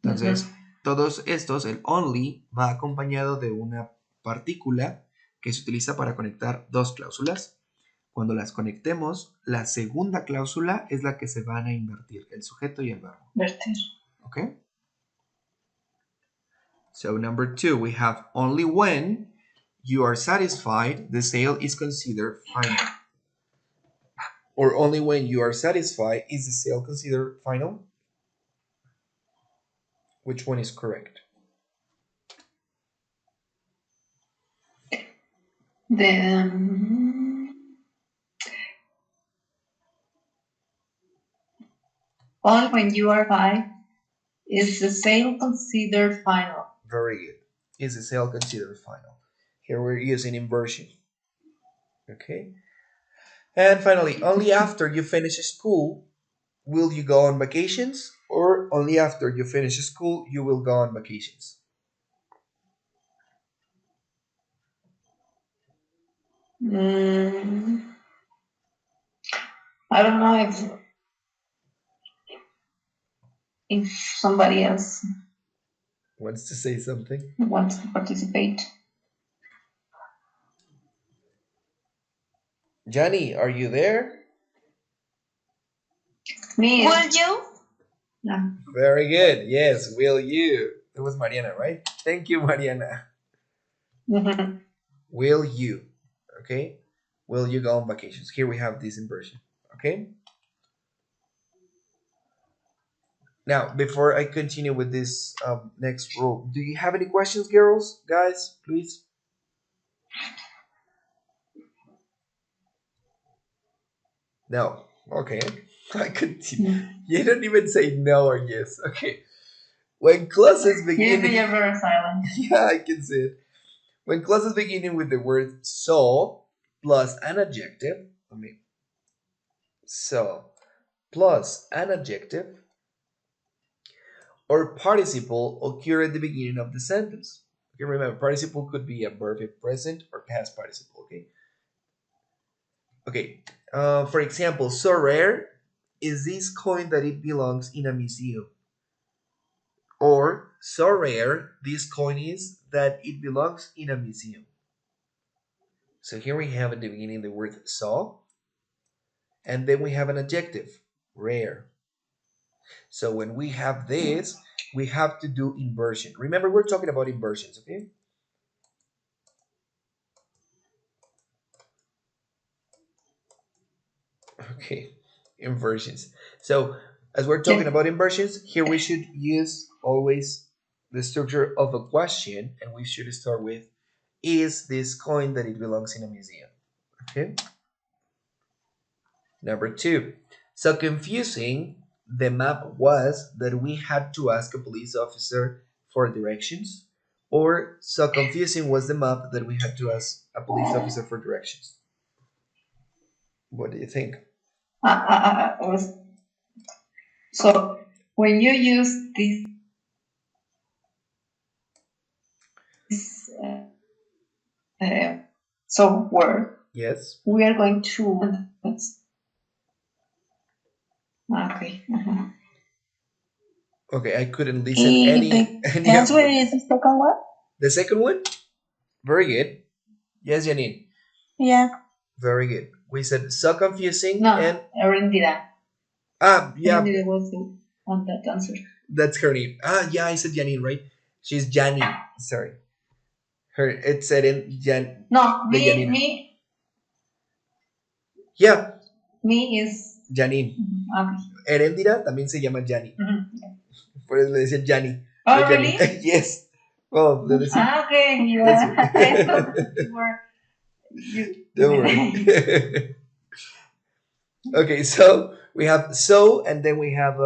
Entonces, todos estos, el only, va acompañado de una partícula que se utiliza para conectar dos cláusulas. Cuando las conectemos, la segunda cláusula es la que se van a invertir, el sujeto y el verbo. Vertir. Okay? So number 2, we have only when you are satisfied, the sale is considered final. Or only when you are satisfied, is the sale considered final? Which one is correct? Then only when you are by is the sale considered final. Very good. Is the sale considered final? Here we're using inversion. Okay. And finally, only after you finish school will you go on vacations, or only after you finish school you will go on vacations? Mm, I don't know if somebody else Wants to say something? wants to participate. Johnny, are you there? Me. Will you? No. Very good. Yes, will you? It was Mariana, right? Thank you, Mariana. Mhm. Will you? Okay. Will you go on vacations? Here we have this inversion. Okay. Now, before I continue with this next rule, do you have any questions, girls, guys? Please. No. Okay. I continue. You don't even say no or yes. Okay. When classes begin. You're very silent. Yeah, I can see it. When clauses beginning with the word so plus an adjective, so plus an adjective or participle occur at the beginning of the sentence. Okay, remember, participle could be a verb in present or past participle. Okay. Okay. For example, so rare is this coin that it belongs in a museum. Or so rare this coin is that it belongs in a museum. So here we have at the beginning the word so, and then we have an adjective, rare. So when we have this, we have to do inversion. Remember, we're talking about inversions, okay? Okay, inversions. So as we're talking Yes. about inversions, here we should use always the structure of a question, and we should start with, is this coin that it belongs in a museum? Okay. Number 2, so confusing the map was that we had to ask a police officer for directions, or so confusing was the map that we had to ask a police officer for directions? What do you think? Was- So when you use this software, Yes. we are going to. Okay. Okay, I couldn't listen any The any of answer what you is said. the second one? The second one, very good. Yes, Janine, Yeah. very good. We said so confusing No, and Erendira. yeah, Erendira was the one that answered. that's her name. Yeah, I said Janine, right? She's Janine. Sorry, her it said in Jan No, the Janine. Yeah, me is. Janine. Okay. Herendira también se llama Jani. Por eso le decía Jani. Oh, No Janine. really? Yes. Well, le decía. Okay. That's Yeah. I thought you were. Don't worry. Okay, so we have so, and then we have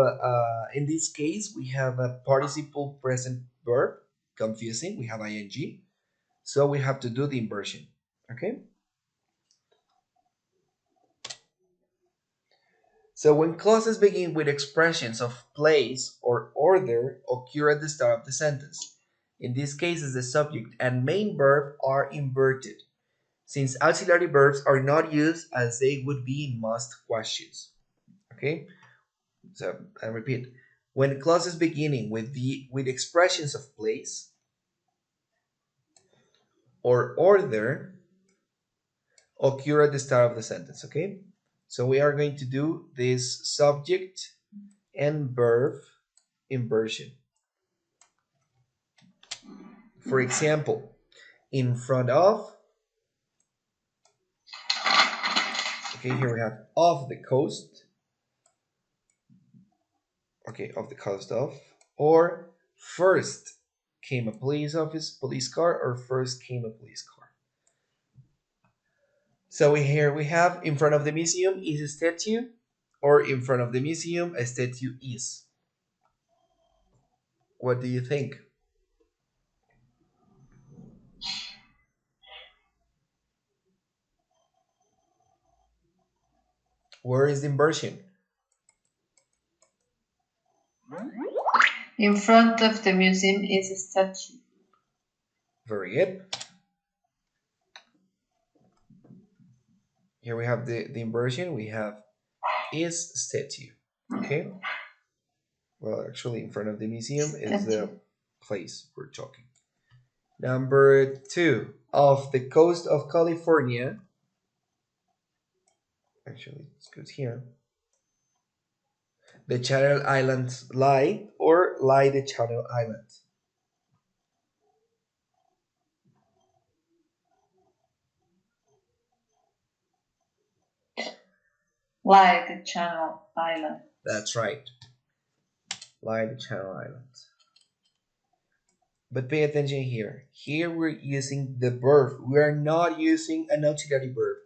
in this case we have a participle present verb, confusing. We have ing, so we have to do the inversion. Okay. So when clauses begin with expressions of place or order occur at the start of the sentence. In these cases, the subject and main verb are inverted, since auxiliary verbs are not used as they would be in most questions. Okay. So I repeat, when clauses beginning with expressions of place or order occur at the start of the sentence. Okay, so we are going to do this subject and verb inversion. For example, in front of. Okay, here we have off the coast. Okay, off the coast of, or first came a police car, or first came a police car. So here we have in front of the museum is a statue, or in front of the museum a statue is. What do you think? Where is the inversion? In front of the museum is a statue. Very good. Here we have the inversion. We have is statue. Okay. Well, actually, in front of the museum is the place we're talking. Number 2, off the coast of California. Actually, it goes here. The Channel Islands lie, or lie the Channel Islands. Like the Channel Island. That's right. Lie the Channel Islands. But pay attention here. Here we're using the verb. We are not using an auxiliary verb.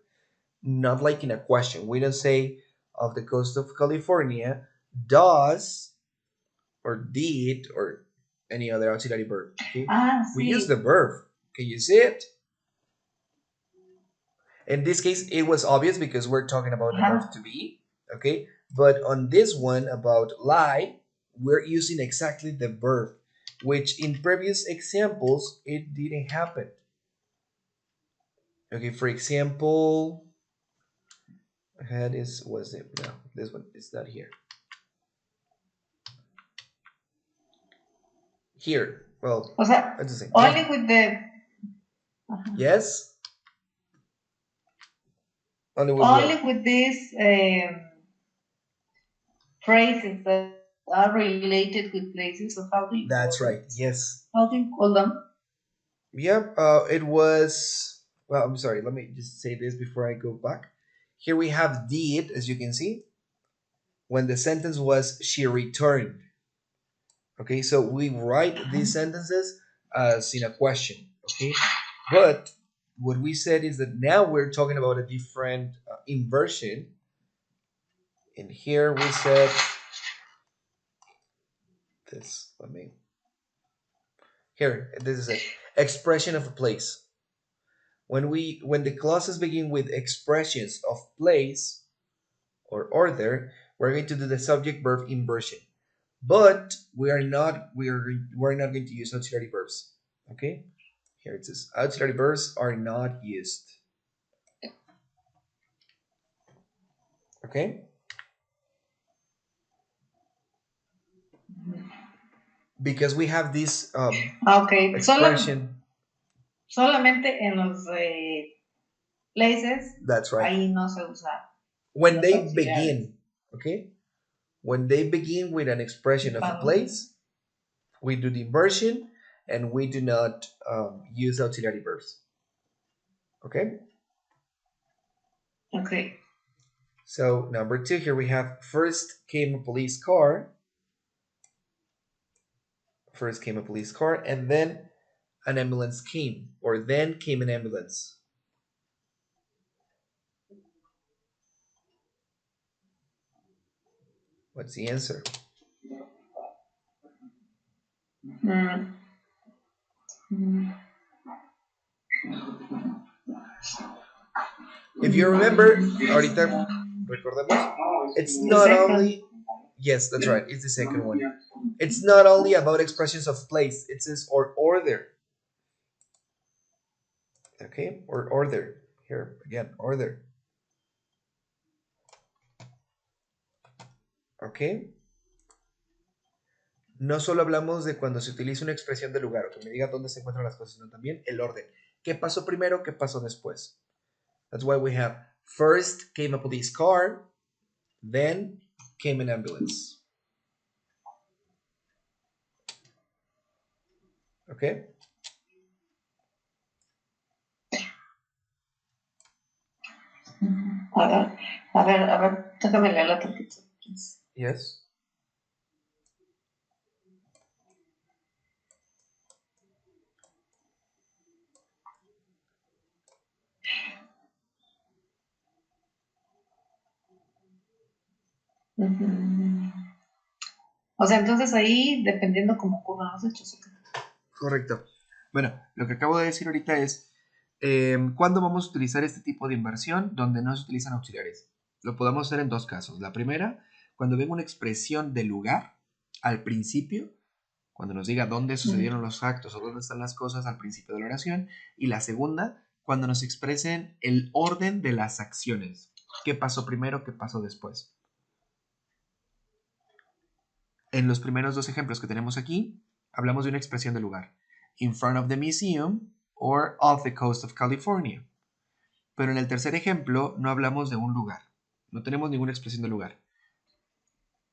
Not like in a question. We don't say off the coast of California does or did or any other auxiliary verb. Okay? We use the verb. Can you see it? In this case, it was obvious because we're talking about the verb to be. Okay? But on this one about lie, we're using exactly the verb, which in previous examples, it didn't happen. Okay, for example, was it? No, this one is not here. Here, well, O sea, only with the. Yes? Only with these phrases that are related with places. So how do you? That's right, yes. How do you call them? Yep, it was, well, I'm sorry, let me just say this before I go back. Here we have did, as you can see, when the sentence was she returned. Okay, so we write these sentences as in a question. Okay, but what we said is that now we're talking about a different inversion. And here we said this. Let me Here, this is it. Expression of a place. When the clauses begin with expressions of place or order, we're going to do the subject verb inversion. But we're not going to use auxiliary verbs. Okay? Here it says auxiliary verbs are not used. Okay? Because we have this Okay, expression. solamente en los places, That's right. ahí no se usa When los they auxiliares. begin, okay? When they begin with an expression of a place, we do the inversion and we do not use auxiliary verbs. Okay? Okay. So, number 2, here we have first came a police car. First came a police car, and then an ambulance came, or then came an ambulance. What's the answer? Mm. Mm. If you remember, ahorita recordemos, it's The not second. only, yes, that's right, it's the second one. It's not only about expressions of place, it says or order. Okay, or order. Here, again, order. Okay. No solo hablamos de cuando se utiliza una expresión de lugar o que me diga dónde se encuentran las cosas, sino también el orden. ¿Qué pasó primero? ¿Qué pasó después? That's why we have first came a police car, then came an ambulance. Okay. A ver, déjame leerla tantito. Yes. O sea, entonces ahí, dependiendo cómo ocurran los hechos. Correcto. Bueno, lo que acabo de decir ahorita es ¿cuándo vamos a utilizar este tipo de inversión donde no se utilizan auxiliares? Lo podemos hacer en dos casos. La primera, cuando venga una expresión de lugar al principio, cuando nos diga dónde sucedieron los actos o dónde están las cosas al principio de la oración. Y la segunda, cuando nos expresen el orden de las acciones. ¿Qué pasó primero? ¿Qué pasó después? En los primeros dos ejemplos que tenemos aquí, hablamos de una expresión de lugar. In front of the museum or off the coast of California. Pero en el tercer ejemplo no hablamos de un lugar. No tenemos ninguna expresión de lugar.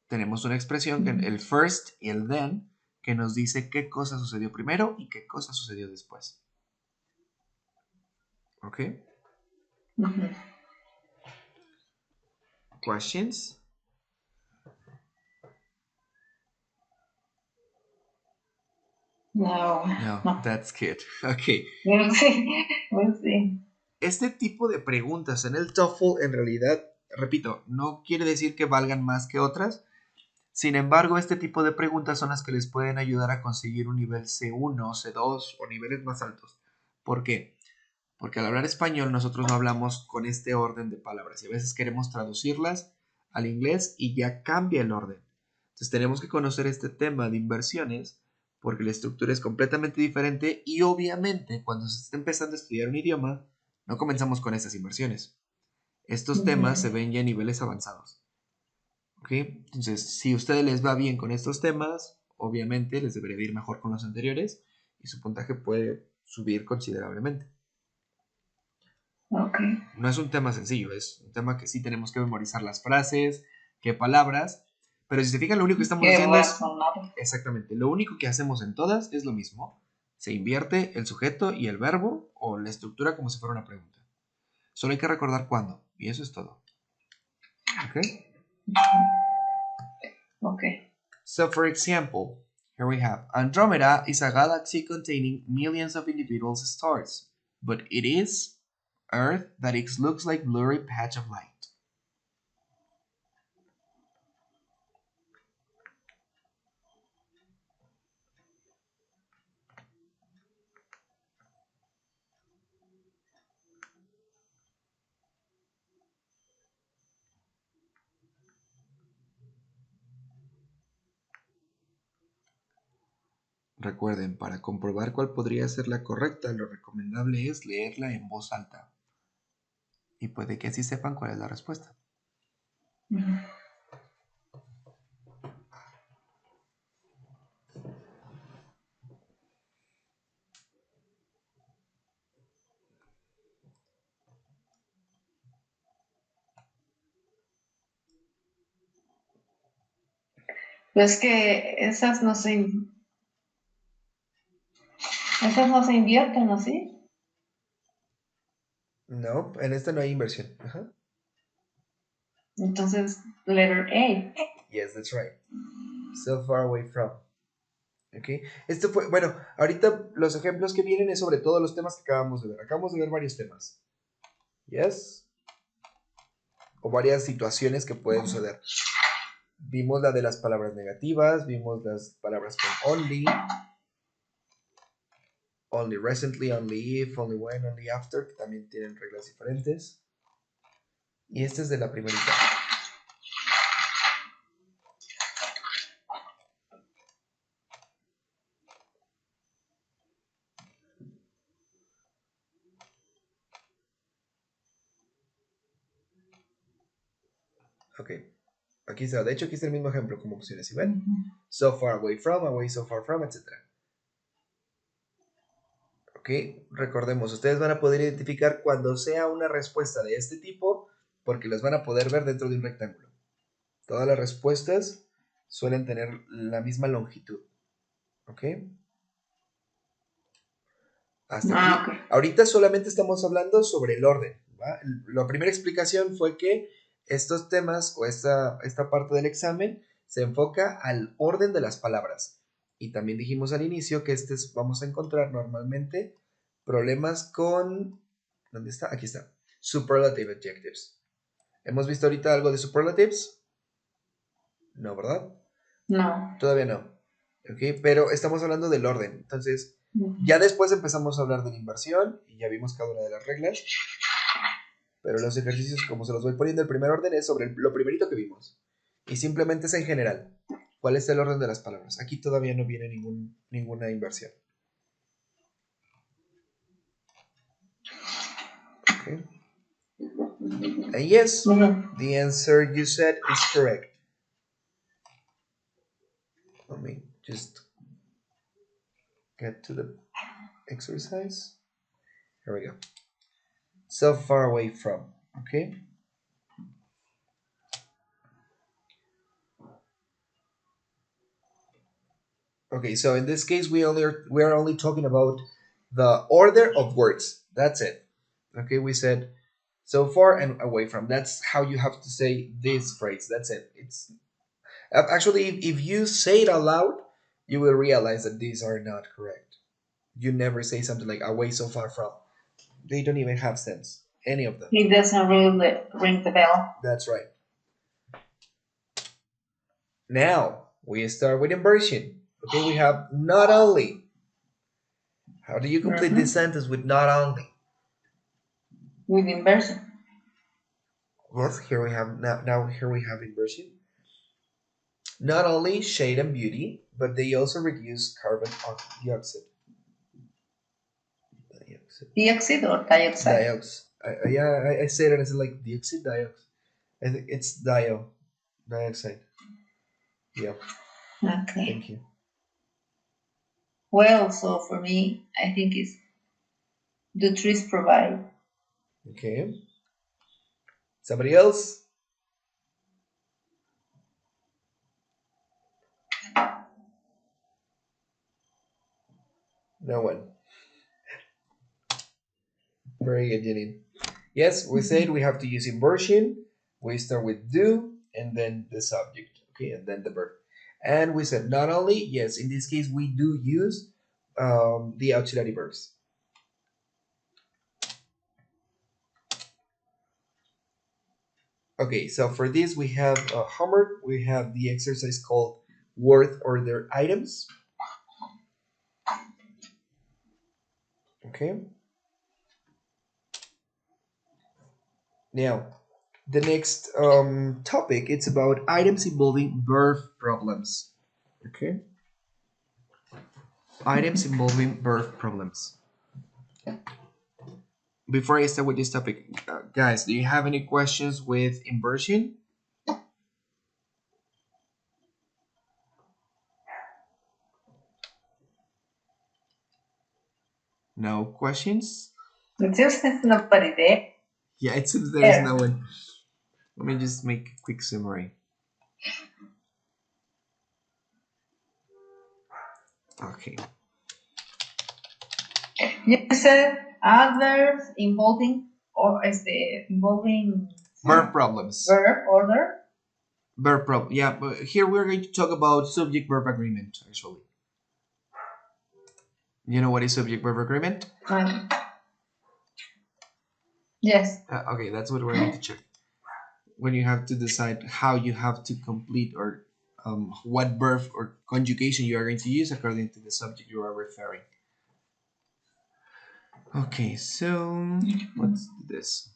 Tenemos una expresión, que el first y el then, que nos dice qué cosa sucedió primero y qué cosa sucedió después. ¿Ok? Questions? No. No, that's good. Ok. We'll see. We'll see. Este tipo de preguntas en el TOEFL, en realidad, repito, no quiere decir que valgan más que otras. Sin embargo, este tipo de preguntas son las que les pueden ayudar a conseguir un nivel C1, C2 o niveles más altos. ¿Por qué? Porque al hablar español nosotros no hablamos con este orden de palabras y a veces queremos traducirlas al inglés y ya cambia el orden. Entonces tenemos que conocer este tema de inversiones porque la estructura es completamente diferente y obviamente cuando se está empezando a estudiar un idioma no comenzamos con estas inversiones. Estos temas se ven ya a niveles avanzados. ¿Ok? Entonces, si a ustedes les va bien con estos temas, obviamente les debería ir mejor con los anteriores y su puntaje puede subir considerablemente. Okay. No es un tema sencillo, es un tema que sí tenemos que memorizar las frases, qué palabras, pero si se fijan, lo único que estamos haciendo es... Exactamente, lo único que hacemos en todas es lo mismo. Se invierte el sujeto y el verbo o la estructura como si fuera una pregunta. Solo hay que recordar cuándo, y eso es todo. ¿Ok? Okay. So, for example, here we have Andromeda is a galaxy containing millions of individual stars, but it is Earth that it looks like blurry patch of light. Recuerden, para comprobar cuál podría ser la correcta, lo recomendable es leerla en voz alta. Y puede que así sepan cuál es la respuesta. Pues que esas no se invierten, ¿no? ¿Sí? No, en esta no hay inversión. Ajá. Entonces, letter A. Yes, that's right. So far away from. Okay. Esto fue, bueno, ahorita los ejemplos que vienen es sobre todos los temas que acabamos de ver. Acabamos de ver varios temas. Yes. O varias situaciones que pueden suceder. Vimos la de las palabras negativas, vimos las palabras con only recently, only if, only when, only after, que también tienen reglas diferentes. Y este es de la primerita. Ok. Aquí está. De hecho, aquí está el mismo ejemplo como opciones. ¿Sí ven? So far away, so far from, etc. Ok. Recordemos, ustedes van a poder identificar cuando sea una respuesta de este tipo porque las van a poder ver dentro de un rectángulo. Todas las respuestas suelen tener la misma longitud. ¿Ok? Hasta aquí. Okay. Ahorita solamente estamos hablando sobre el orden. ¿Va? La primera explicación fue que estos temas o esta parte del examen se enfoca al orden de las palabras. Y también dijimos al inicio que vamos a encontrar normalmente problemas con... ¿Dónde está? Aquí está. Superlative adjectives. ¿Hemos visto ahorita algo de superlatives? No, ¿verdad? No. Todavía no. ¿Ok? Pero estamos hablando del orden. Entonces, ya después empezamos a hablar de la inversión y ya vimos cada una de las reglas. Pero los ejercicios, como se los voy poniendo, el primer orden es sobre lo primerito que vimos. Y simplemente es en general. ¿Cuál es el orden de las palabras? Aquí todavía no viene ninguna inversión. Okay. And yes, the answer you said is correct. Let me just get to the exercise. Here we go. So far away from. Okay. Okay, so in this case, we are only talking about the order of words. That's it. Okay, we said so far and away from. That's how you have to say this phrase. That's it. It's actually, if you say it out loud, you will realize that these are not correct. You never say something like away, so far from. They don't even have sense. Any of them. It doesn't really ring the bell. That's right. Now we start with inversion. Okay, we have not only. How do you complete this sentence with not only? With inversion. Yes, here we have now here we have inversion. Not only shade and beauty, but they also reduce carbon dioxide. Dioxide or dioxide? Dioxide. Yeah, I said it as like dioxide, dioxide. I think it's dioxide. Yeah. Okay. Thank you. Well, so for me, I think it's do trees provide. Okay. Somebody else? No one. Very good, Janine. Yes, we said we have to use inversion. We start with do and then the subject, okay, and then the verb. And we said not only, yes, in this case we do use the auxiliary verbs. Okay, so for this we have homework. We have the exercise called word order items. Okay. Now, the next topic, it's about items involving verb problems. Okay. Items involving verb problems. Before I start with this topic, guys, do you have any questions with inversion? No questions? It seems there's nobody there. Yeah, it seems there is no one. Let me just make a quick summary. Okay. You said adverbs involving or is the involving Verb problems. verb order? Verb problem. Yeah, but here we're going to talk about subject verb agreement, actually. You know what is subject verb agreement? Yes. Okay, that's what we're going to check. When you have to decide how you have to complete or what verb or conjugation you are going to use according to the subject you are referring. Okay, so let's do this.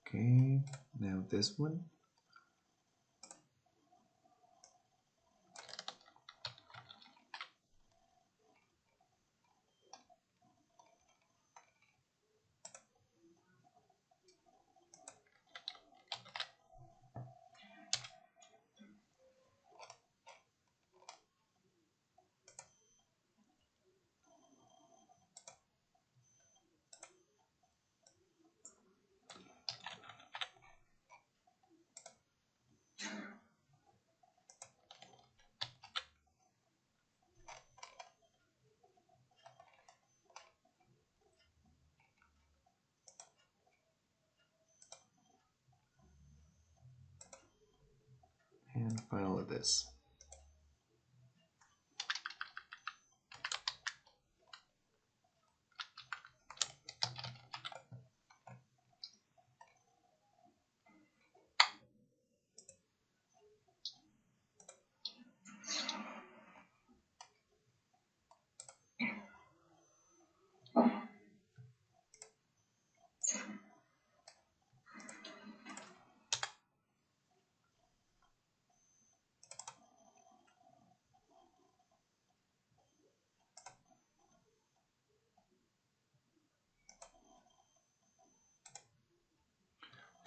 Okay, now this one. And finally this.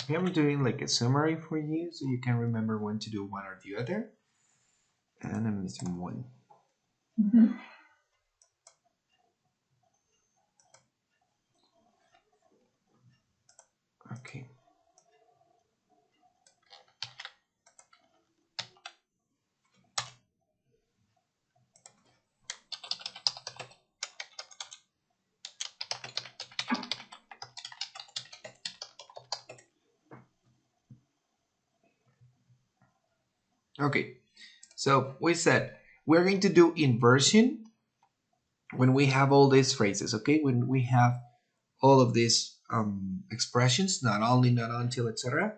Okay, I'm doing like a summary for you so you can remember when to do one or the other. And I'm missing one. Okay. Okay. So we said we're going to do inversion when we have all these phrases, okay? When we have all of these expressions, not only, not until, etc.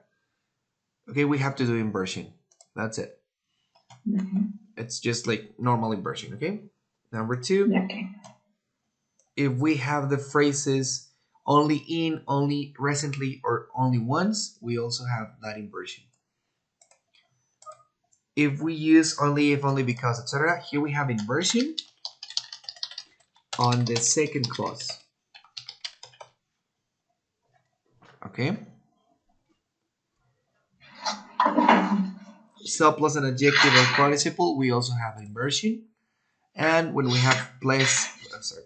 Okay, we have to do inversion. That's it. It's just like normal inversion, okay? Number two, Okay. if we have the phrases only in, only recently, or only once, we also have that inversion. If we use only, if, only, because, etc., here we have inversion on the second clause. Okay? Sub plus an adjective or participle, we also have inversion. And when we have place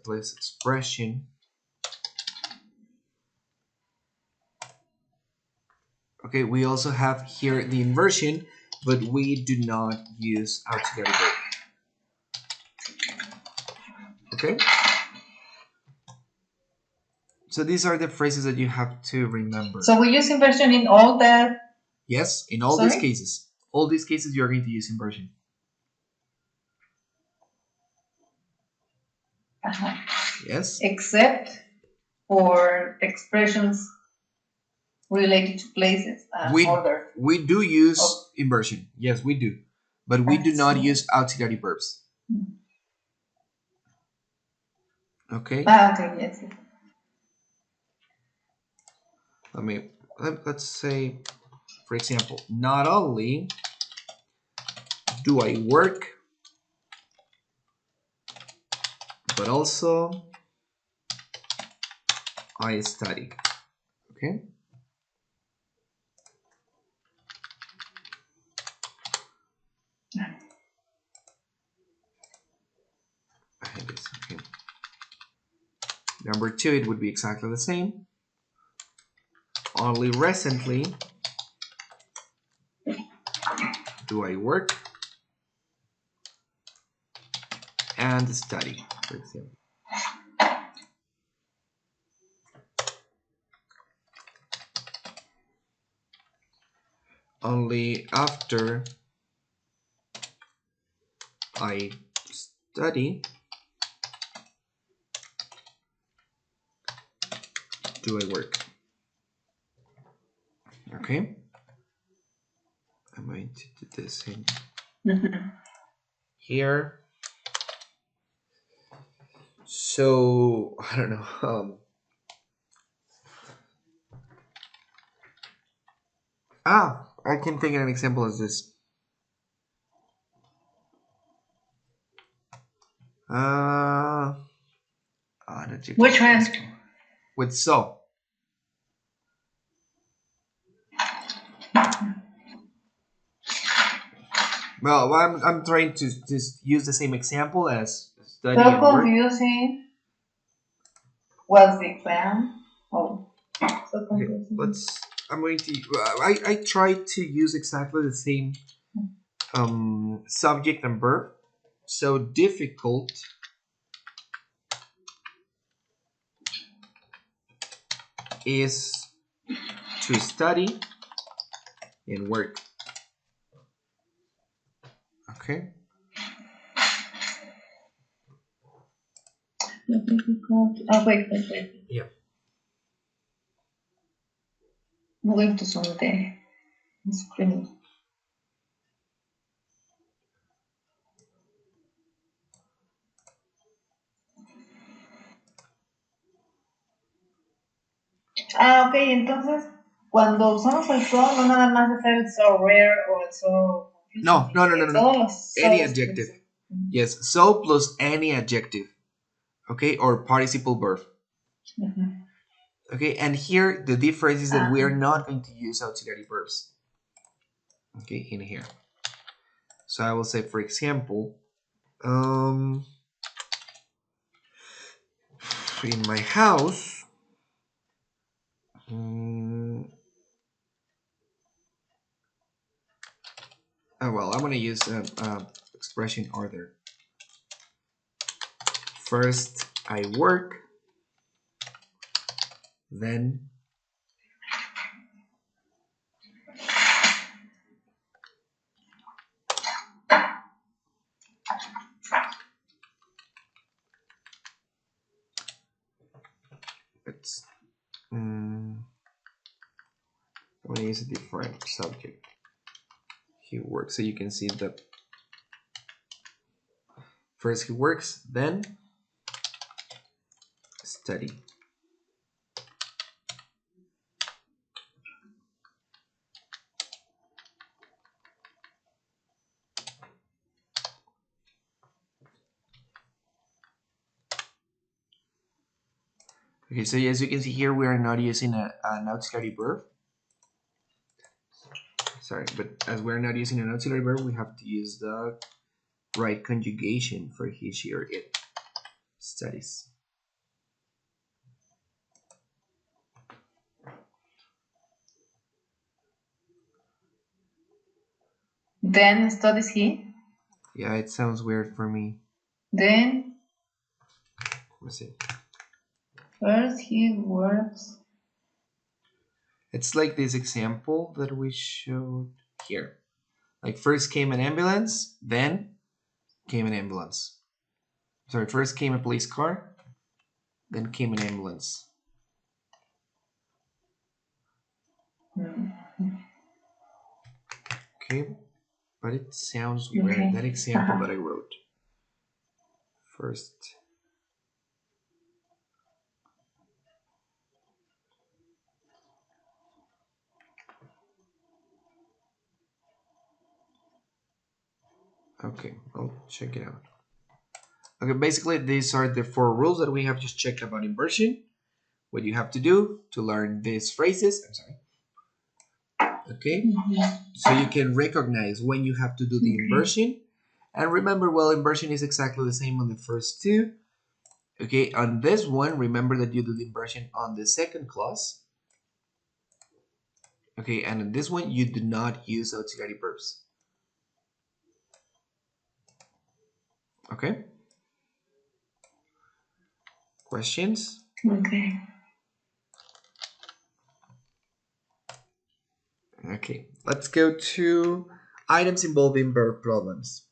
expression, okay, we also have here the inversion, but we do not use auxiliary verb. Okay? So these are the phrases that you have to remember. So we use inversion in all that. Yes, in all these cases. All these cases you're going to use inversion. Yes. Except for expressions related to places and order. We do use inversion. Yes, we do. But we do not use auxiliary verbs. Okay? Okay, yes. Let's say, for example, not only do I work, but also I study. Okay? Okay. Number 2, it would be exactly the same. Only recently do I work and study, for example. Only after I study do I work. Okay? I'm going to do this in here. So, I don't know. I can think of an example as this. Which one? With so. Well, I'm trying to just use the same example as study So and work. confusing. What's the exam? Oh, so confusing. Okay, I'm going to. I try to use exactly the same subject and verb. So difficult is to study and work. Okay. Difficult. Oh, wait. Yeah. I'm going to zoom the screen. Ok, entonces cuando usamos el so, no nada más es el so rare o el so. No. Todos los Any sos adjective. que Yes. So plus any adjective. Okay, or participle verb. Okay, and here the difference is that we are not going to use auxiliary verbs. Okay, in here. So I will say, for example, in my house, well, I'm going to use expression order. First, I work, then it's I'm going to use a different subject. He works, so you can see that first he works, then study. Okay, so as you can see here, we are not using an auxiliary verb. Sorry, but as we're not using an auxiliary verb, we have to use the right conjugation for he, she, or it studies. Then studies he. Yeah, it sounds weird for me. Then Let's see. First he works. It's like this example that we showed here. Like first came an ambulance, then came an ambulance. Sorry, first came a police car, then came an ambulance. Okay, but it sounds weird. Okay. That example that I wrote. First. Okay, I'll check it out. Okay, basically these are the 4 rules that we have just checked about inversion. What you have to do to learn these phrases. I'm sorry. Okay, so you can recognize when you have to do the inversion. And remember, well, inversion is exactly the same on the first 2. Okay, on this one, remember that you do the inversion on the second clause. Okay, and on this one, you do not use auxiliary verbs. Okay? Questions? Okay. Okay, let's go to items involving verb problems.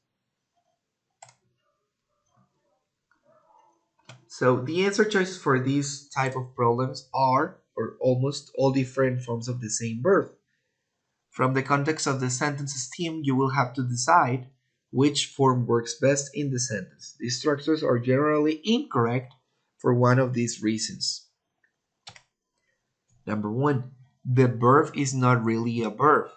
So the answer choices for these type of problems are, or almost all different forms of the same verb. From the context of the sentences theme, you will have to decide which form works best in the sentence. These structures are generally incorrect for one of these reasons. Number 1, the verb is not really a verb.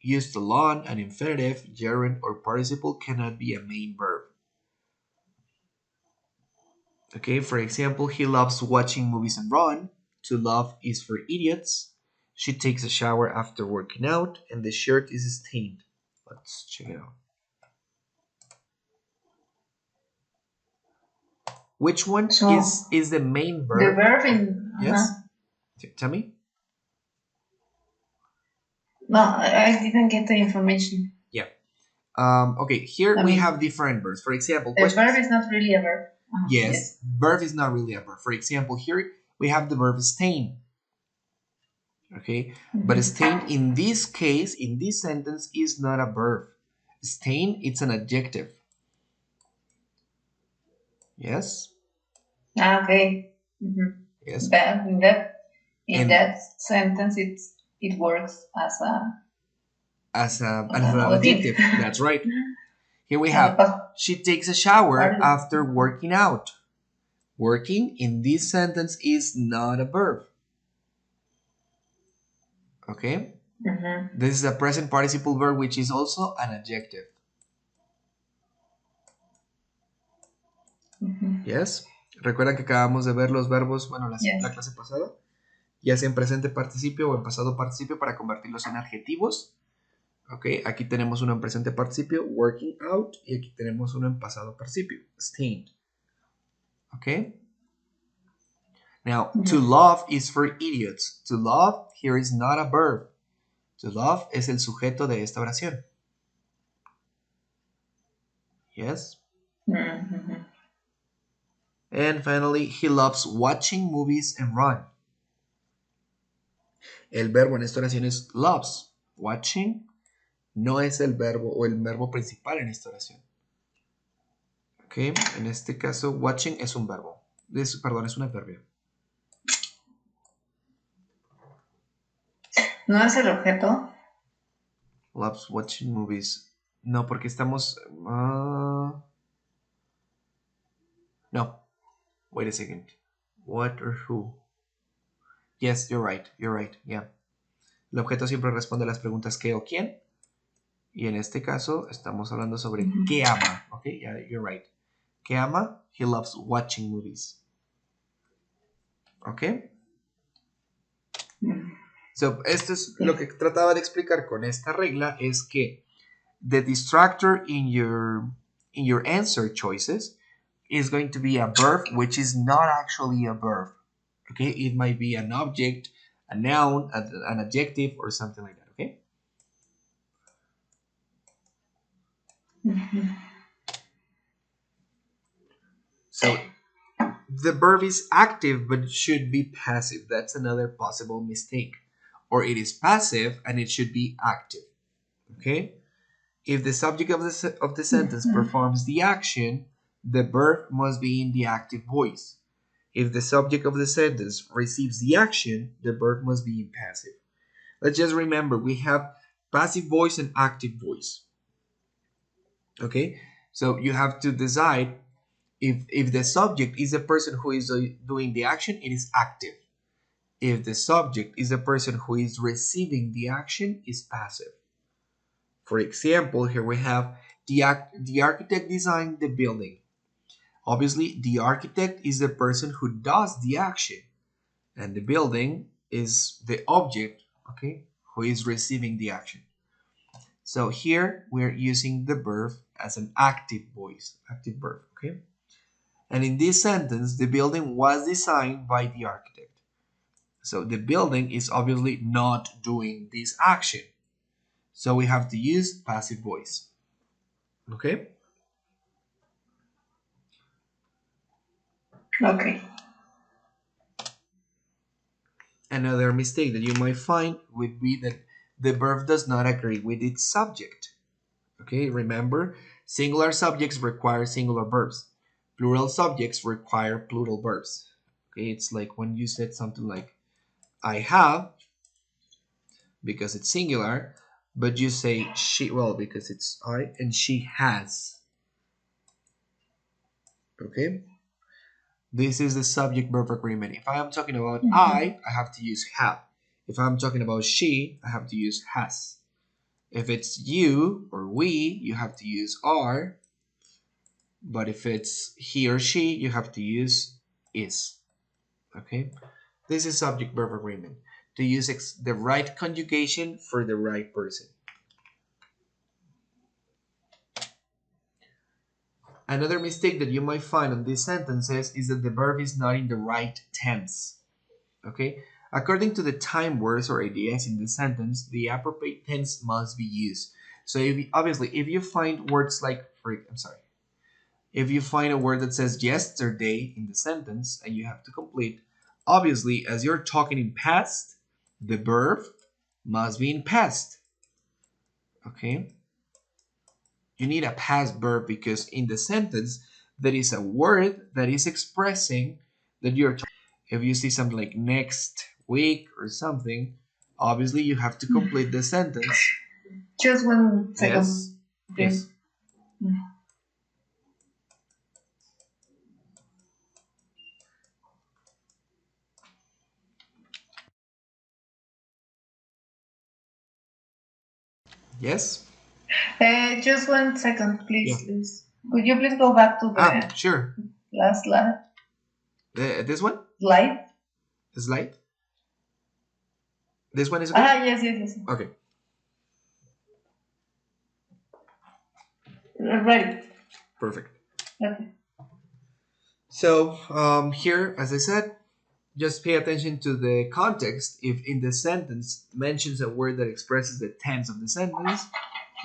Used alone, an infinitive, gerund, or participle cannot be a main verb. Okay, for example, he loves watching movies and run. To love is for idiots. She takes a shower after working out, and the shirt is stained. Let's check it out. Which one So is the main the verb? verb in Yes? Tell me. no, I didn't get the information. Yeah. Okay, here we have different verbs. For example, the verb is not really a verb. Yes, verb is not really a verb. For example, here we have the verb stain. Okay, but stain in this case, in this sentence, is not a verb. Stain, it's an adjective. Yes? Okay. Yes. But in that sentence, it works as an an adjective. That's right. Here we have, she takes a shower after working out. Working in this sentence is not a verb. Okay? This is a present participle verb, which is also an adjective. Yes. Recuerdan que acabamos de ver los verbos, bueno, la clase pasada, ya sea en presente participio o en pasado participio para convertirlos en adjetivos. Ok, aquí tenemos uno en presente participio, working out, y aquí tenemos uno en pasado participio, stained. Ok. Now, to love is for idiots. To love here is not a verb. To love es el sujeto de esta oración. Yes. And finally, he loves watching movies and run. El verbo en esta oración es loves. Watching no es el verbo o el verbo principal en esta oración. Ok, en este caso, watching es un verbo. Perdón, es un adverbio. ¿No es el objeto? Loves watching movies. No, porque estamos... no. Wait a second. What or who? Yes, you're right. You're right. Yeah. El objeto siempre responde a las preguntas qué o quién. Y en este caso estamos hablando sobre qué ama. Ok, yeah, you're right. ¿Qué ama? He loves watching movies. Ok. So, esto es lo que trataba de explicar con esta regla, es que the distractor in your answer choices is going to be a verb which is not actually a verb. Okay, it might be an object, a noun, an adjective, or something like that. Okay. So the verb is active but should be passive. That's another possible mistake. Or it is passive and it should be active. Okay? If the subject of the sentence performs the action, the verb must be in the active voice. If the subject of the sentence receives the action, the verb must be in passive. Let's just remember we have passive voice and active voice. Okay? So you have to decide if the subject is the person who is doing the action, it is active. If the subject is the person who is receiving the action, is passive. For example, here we have the architect designed the building. Obviously, the architect is the person who does the action, and the building is the object, okay, who is receiving the action. So here we're using the verb as an active voice, active verb, okay? And in this sentence, the building was designed by the architect. So the building is obviously not doing this action. So we have to use passive voice. Okay? Okay. Another mistake that you might find would be that the verb does not agree with its subject. Okay, remember, singular subjects require singular verbs. Plural subjects require plural verbs. Okay, it's like when you said something like, I have, because it's singular, but you say she, well, because it's I, and she has. Okay, this is the subject verb agreement. If I am talking about I have to use have. If I'm talking about she, I have to use has. If it's you or we, you have to use are. But if it's he or she, you have to use is. Okay, this is subject verb agreement, to use the right conjugation for the right person. Another mistake that you might find on these sentences is that the verb is not in the right tense. Okay, according to the time words or ideas in the sentence, the appropriate tense must be used. So obviously, if you find words like, if you find a word that says yesterday in the sentence and you have to complete, obviously, as you're talking in past, the verb must be in past. Okay? You need a past verb because in the sentence, there is a word that is expressing that you're talking. If you see something like next week or something, obviously you have to complete the sentence. Just 1 second. Yes. Yes. Yes. Just 1 second, please, Yeah. Luis. Could you please go back to the Sure. last slide? This one? Slide? The slide? This one is okay? Yes. Okay. Ready. Perfect. Okay. So here, as I said, just pay attention to the context. If in the sentence mentions a word that expresses the tense of the sentence,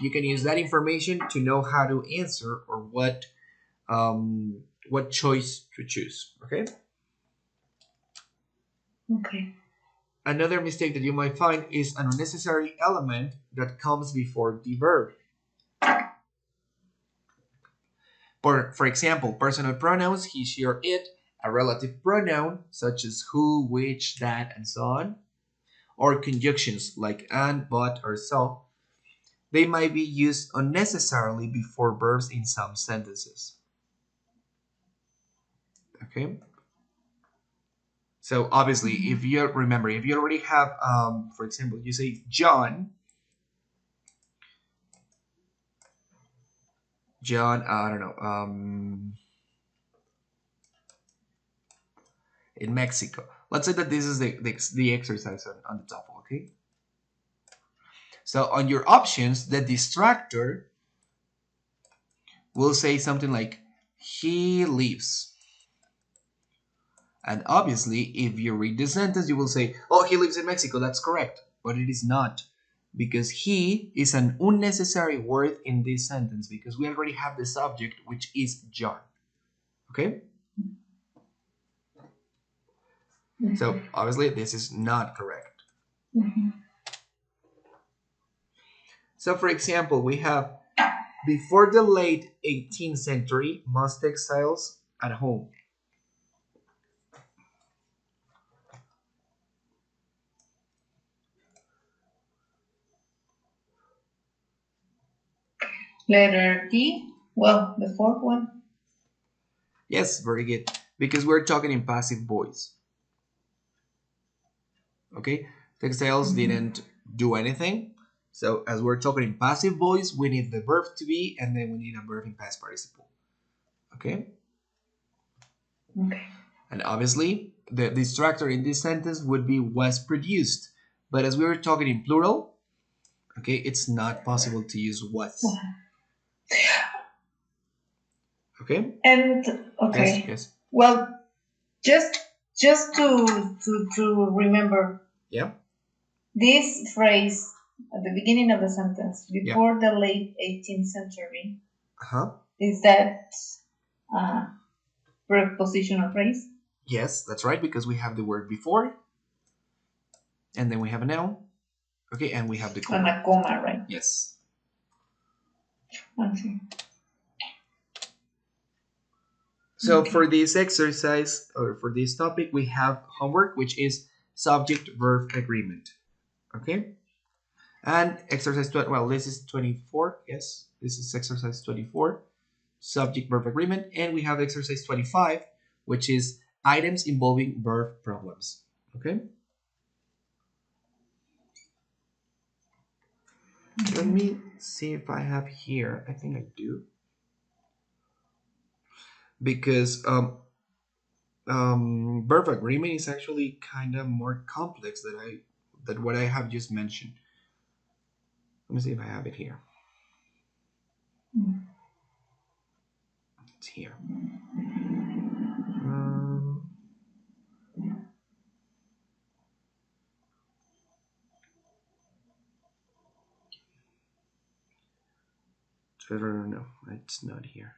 you can use that information to know how to answer or what choice to choose. Okay. Okay. Another mistake that you might find is an unnecessary element that comes before the verb. For example, personal pronouns, he, she, or it, a relative pronoun such as who, which, that, and so on, or conjunctions like and, but, or so, they might be used unnecessarily before verbs in some sentences. Okay? So obviously, if you already have, for example, you say John, I don't know, in Mexico. Let's say that this is the exercise on the TOEFL, okay? So on your options, the distractor will say something like, he lives. And obviously, if you read the sentence, you will say, oh, he lives in Mexico. That's correct. But it is not. Because he is an unnecessary word in this sentence because we already have the subject, which is John. Okay? So obviously this is not correct. Mhm. So for example, we have before the late 18th century, most textiles at home. Letter D. Well, the fourth one. Yes, very good. Because we're talking in passive voice. Okay? Textiles Mhm. didn't do anything. So as we're talking in passive voice, we need the verb to be and then we need a verb in past participle. Okay? Okay. And obviously, the distractor in this sentence would be was produced. But as we were talking in plural, okay, it's not possible to use was. Okay? And Yes, okay. yes. Well, just just to remember Yeah. this phrase at the beginning of the sentence Yeah. before the late 18th century, Uh-huh. is that uh, prepositional phrase? Yes, that's right, because we have the word before, and then we have a noun. Okay, and we have the And comma. a comma, right? Yes. Okay. So for Okay. this exercise or for this topic, we have homework, which is subject verb agreement. Okay. And exercise 20, well, this is 24. Yes, this is exercise 24, subject verb agreement. And we have exercise 25, which is items involving verb problems. Okay. Let me see if I have here. I think I do. Because verb agreement is actually kind of more complex than what I have just mentioned. Let me see if I have it here. It's here. Um, no, it's not here.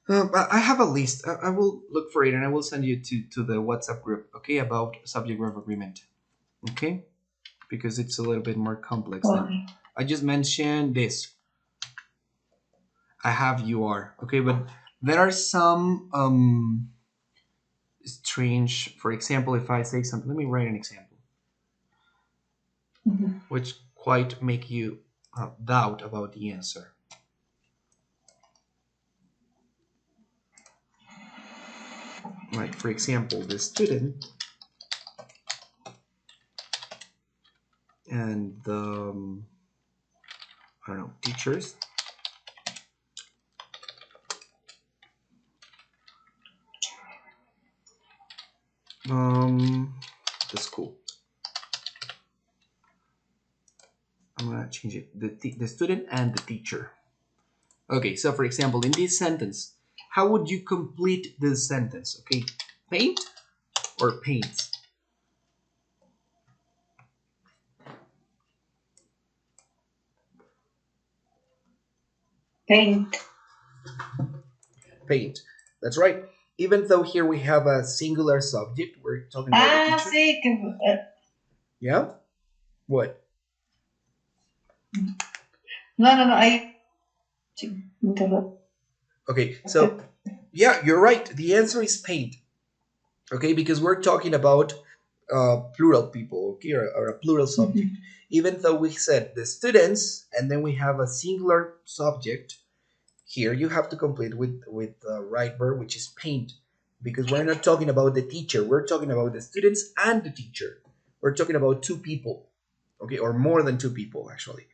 I have a list. I will look for it and I will send you to the WhatsApp group. Okay, about subject verb agreement. Okay, because it's a little bit more complex than Okay. I just mentioned. This I have you are okay, but there are some strange. For example, if I say something, let me write an example, Mhm. which quite make you doubt about the answer. Like for example, the student and the I don't know teachers um the school. I'm gonna change it. The student and the teacher. Okay, so for example, in this sentence, how would you complete this sentence? Okay, paint or paints? Paint. Paint. That's right. Even though here we have a singular subject, we're talking about the Ah, teacher. sí. Yeah. What? No, no, no. I interrupt. Okay, so yeah, you're right. The answer is paint. Okay, because we're talking about plural people, okay, or a plural subject. Mhm. Even though we said the students, and then we have a singular subject, here you have to complete with the right verb, which is paint, because we're not talking about the teacher. We're talking about the students and the teacher. We're talking about two people, okay, or more than two people actually.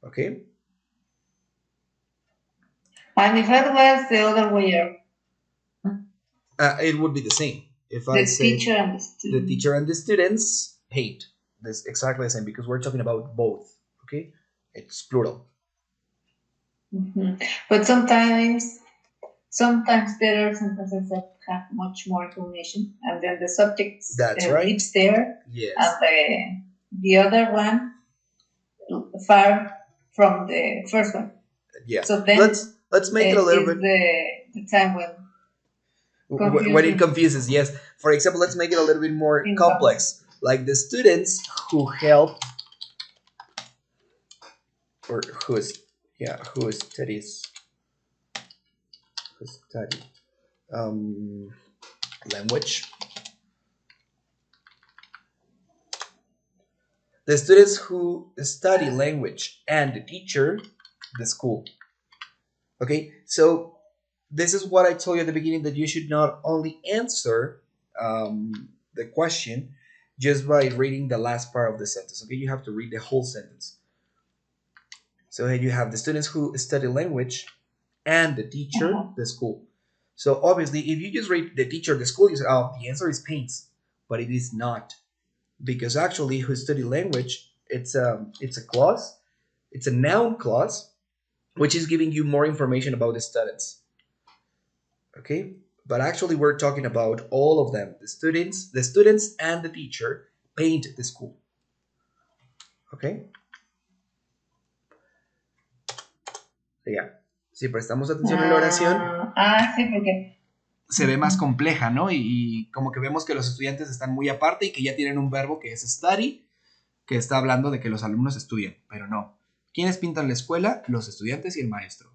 Okay, And if it was the other way around, it would be the same if I the said teacher and the the student. teacher and the students paint. This exactly the same because we're talking about both. Okay, it's plural. Mhm. But sometimes there are sentences that have much more information, and then the subject That's right. lives there, and Yes. the other one far from the first one. Yeah. So then Let's make it a little is bit. the time when When it Confusing. confuses, yes. For example, let's make it a little bit more In some. complex. Like the students who help or who studies who study um, language. The students who study language and the teacher, the school. Okay, so this is what I told you at the beginning that you should not only answer the question just by reading the last part of the sentence. Okay, you have to read the whole sentence. So here you have the students who study language and the teacher, the school. So obviously, if you just read the teacher, the school, you say, oh, the answer is paints, but it is not because actually, who study language, it's a clause, it's a noun clause, which is giving you more information about the students. Okay, but actually, we're talking about all of them: the students, and the teacher paint the school. Okay, so yeah. Si prestamos atención a la oración, Sí, porque. se ve más compleja, ¿no? Y como que vemos que los estudiantes están muy aparte y que ya tienen un verbo que es study, que está hablando de que los alumnos estudian, pero no. ¿Quiénes pintan la escuela? Los estudiantes y el maestro.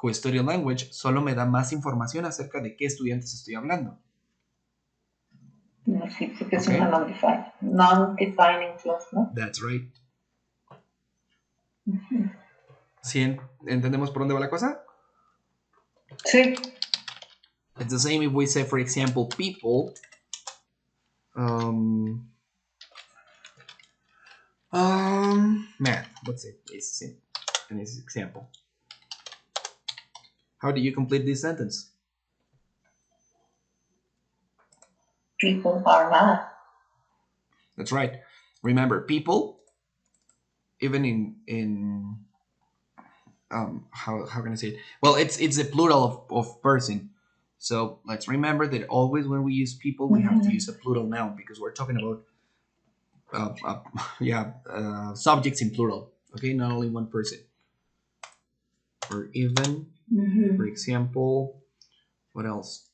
Who Study Language solo me da más información acerca de qué estudiantes estoy hablando. No, sí, porque es una non-defining clause, ¿no? That's right. ¿Sí entendemos por dónde va la cosa? Sí. It's the same if we say, for example, people. Math. Let's say it's an example. How do you complete this sentence? People are math. That's right. Remember, people, even in how can I say it? Well, it's a plural of person. So let's remember that always when we use people, we have to use a plural noun because we're talking about subjects in plural. Okay, not only one person. Or even, for example, what else?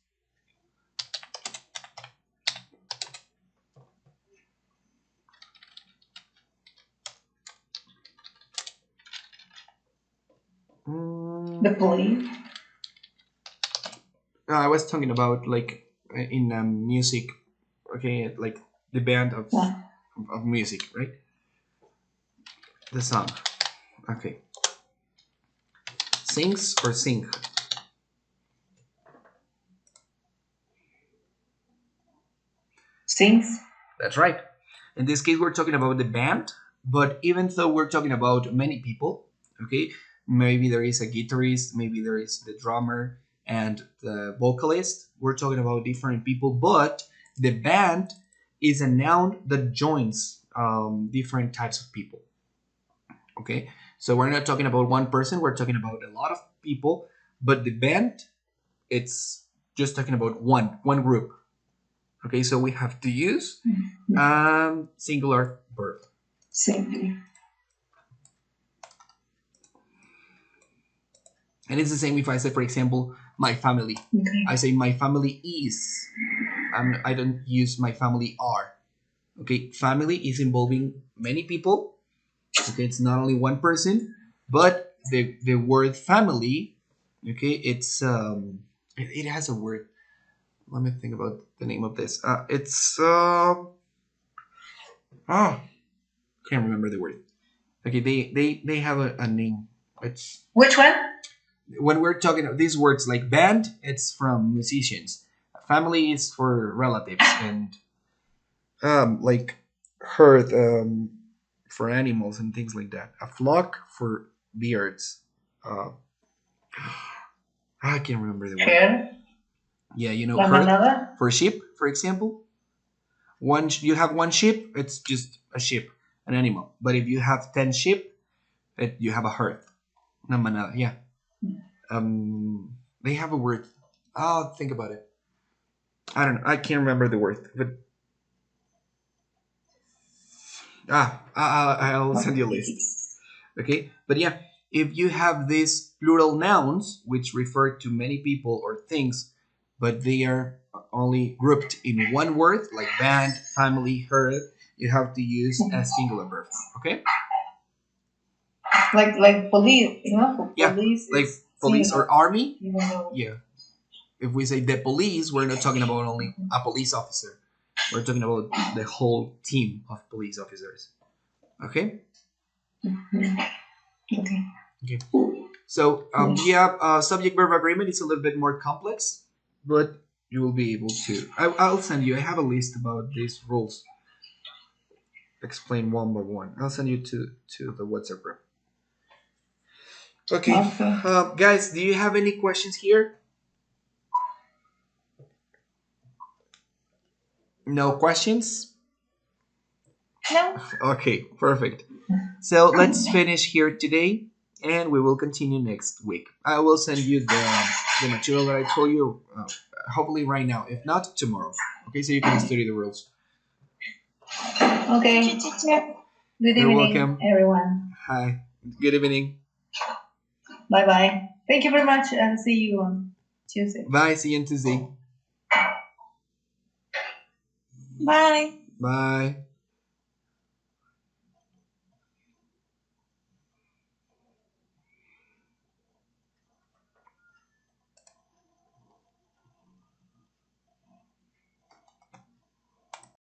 The police. I was talking about like in music, okay, like the band of music, right? The song. Okay. Sings or sing? Sings. That's right. In this case, we're talking about the band, but even though we're talking about many people, okay, maybe there is a guitarist, maybe there is the drummer and the vocalist. We're talking about different people, but the band is a noun that joins different types of people. Okay, so we're not talking about one person, we're talking about a lot of people, but the band, it's just talking about one group. Okay, so we have to use singular verb. Simply. And it's the same if I say, for example, my family. Okay. I say my family is. I don't use my family are. Okay, family is involving many people. Okay, it's not only one person, but the word family, okay, it's it has a word. Let me think about the name of this. It's can't remember the word. Okay, they have a name. It's Which one? when we're talking about these words like band, it's from musicians. Family is for relatives, and like herd for animals and things like that. A flock for birds. Uh, I can't remember the word. Herd. Yeah, you know, La herd manada. for sheep, for example. You have one sheep, it's just a sheep, an animal. But if you have 10 sheep, you have a herd. Una manada, yeah. They have a word. I'll think about it. I don't know. I can't remember the word, but I'll send you a list. Okay, but yeah, if you have these plural nouns which refer to many people or things, but they are only grouped in one word, like band, family, herd. You have to use a singular verb. Okay? Like police, Yeah, police like is police singular, or army. even though. Yeah. If we say the police, we're not talking about only a police officer. We're talking about the whole team of police officers. Okay? Okay. Okay. So, yeah, subject verb agreement is a little bit more complex, but you will be able to. I'll send you, I have a list about these rules, explain one by one. I'll send you to the WhatsApp group. Okay. Okay. Guys, do you have any questions here? No questions? No. Okay, perfect. So let's finish here today, and we will continue next week. I will send you the material that I told you, hopefully right now. If not, tomorrow. Okay, so you can study the rules. Okay. Thank you, teacher. Good You're evening, welcome. everyone. Hi. Good evening. Bye bye. Thank you very much, and see you on Tuesday. Bye. See you on Tuesday. Bye. Bye.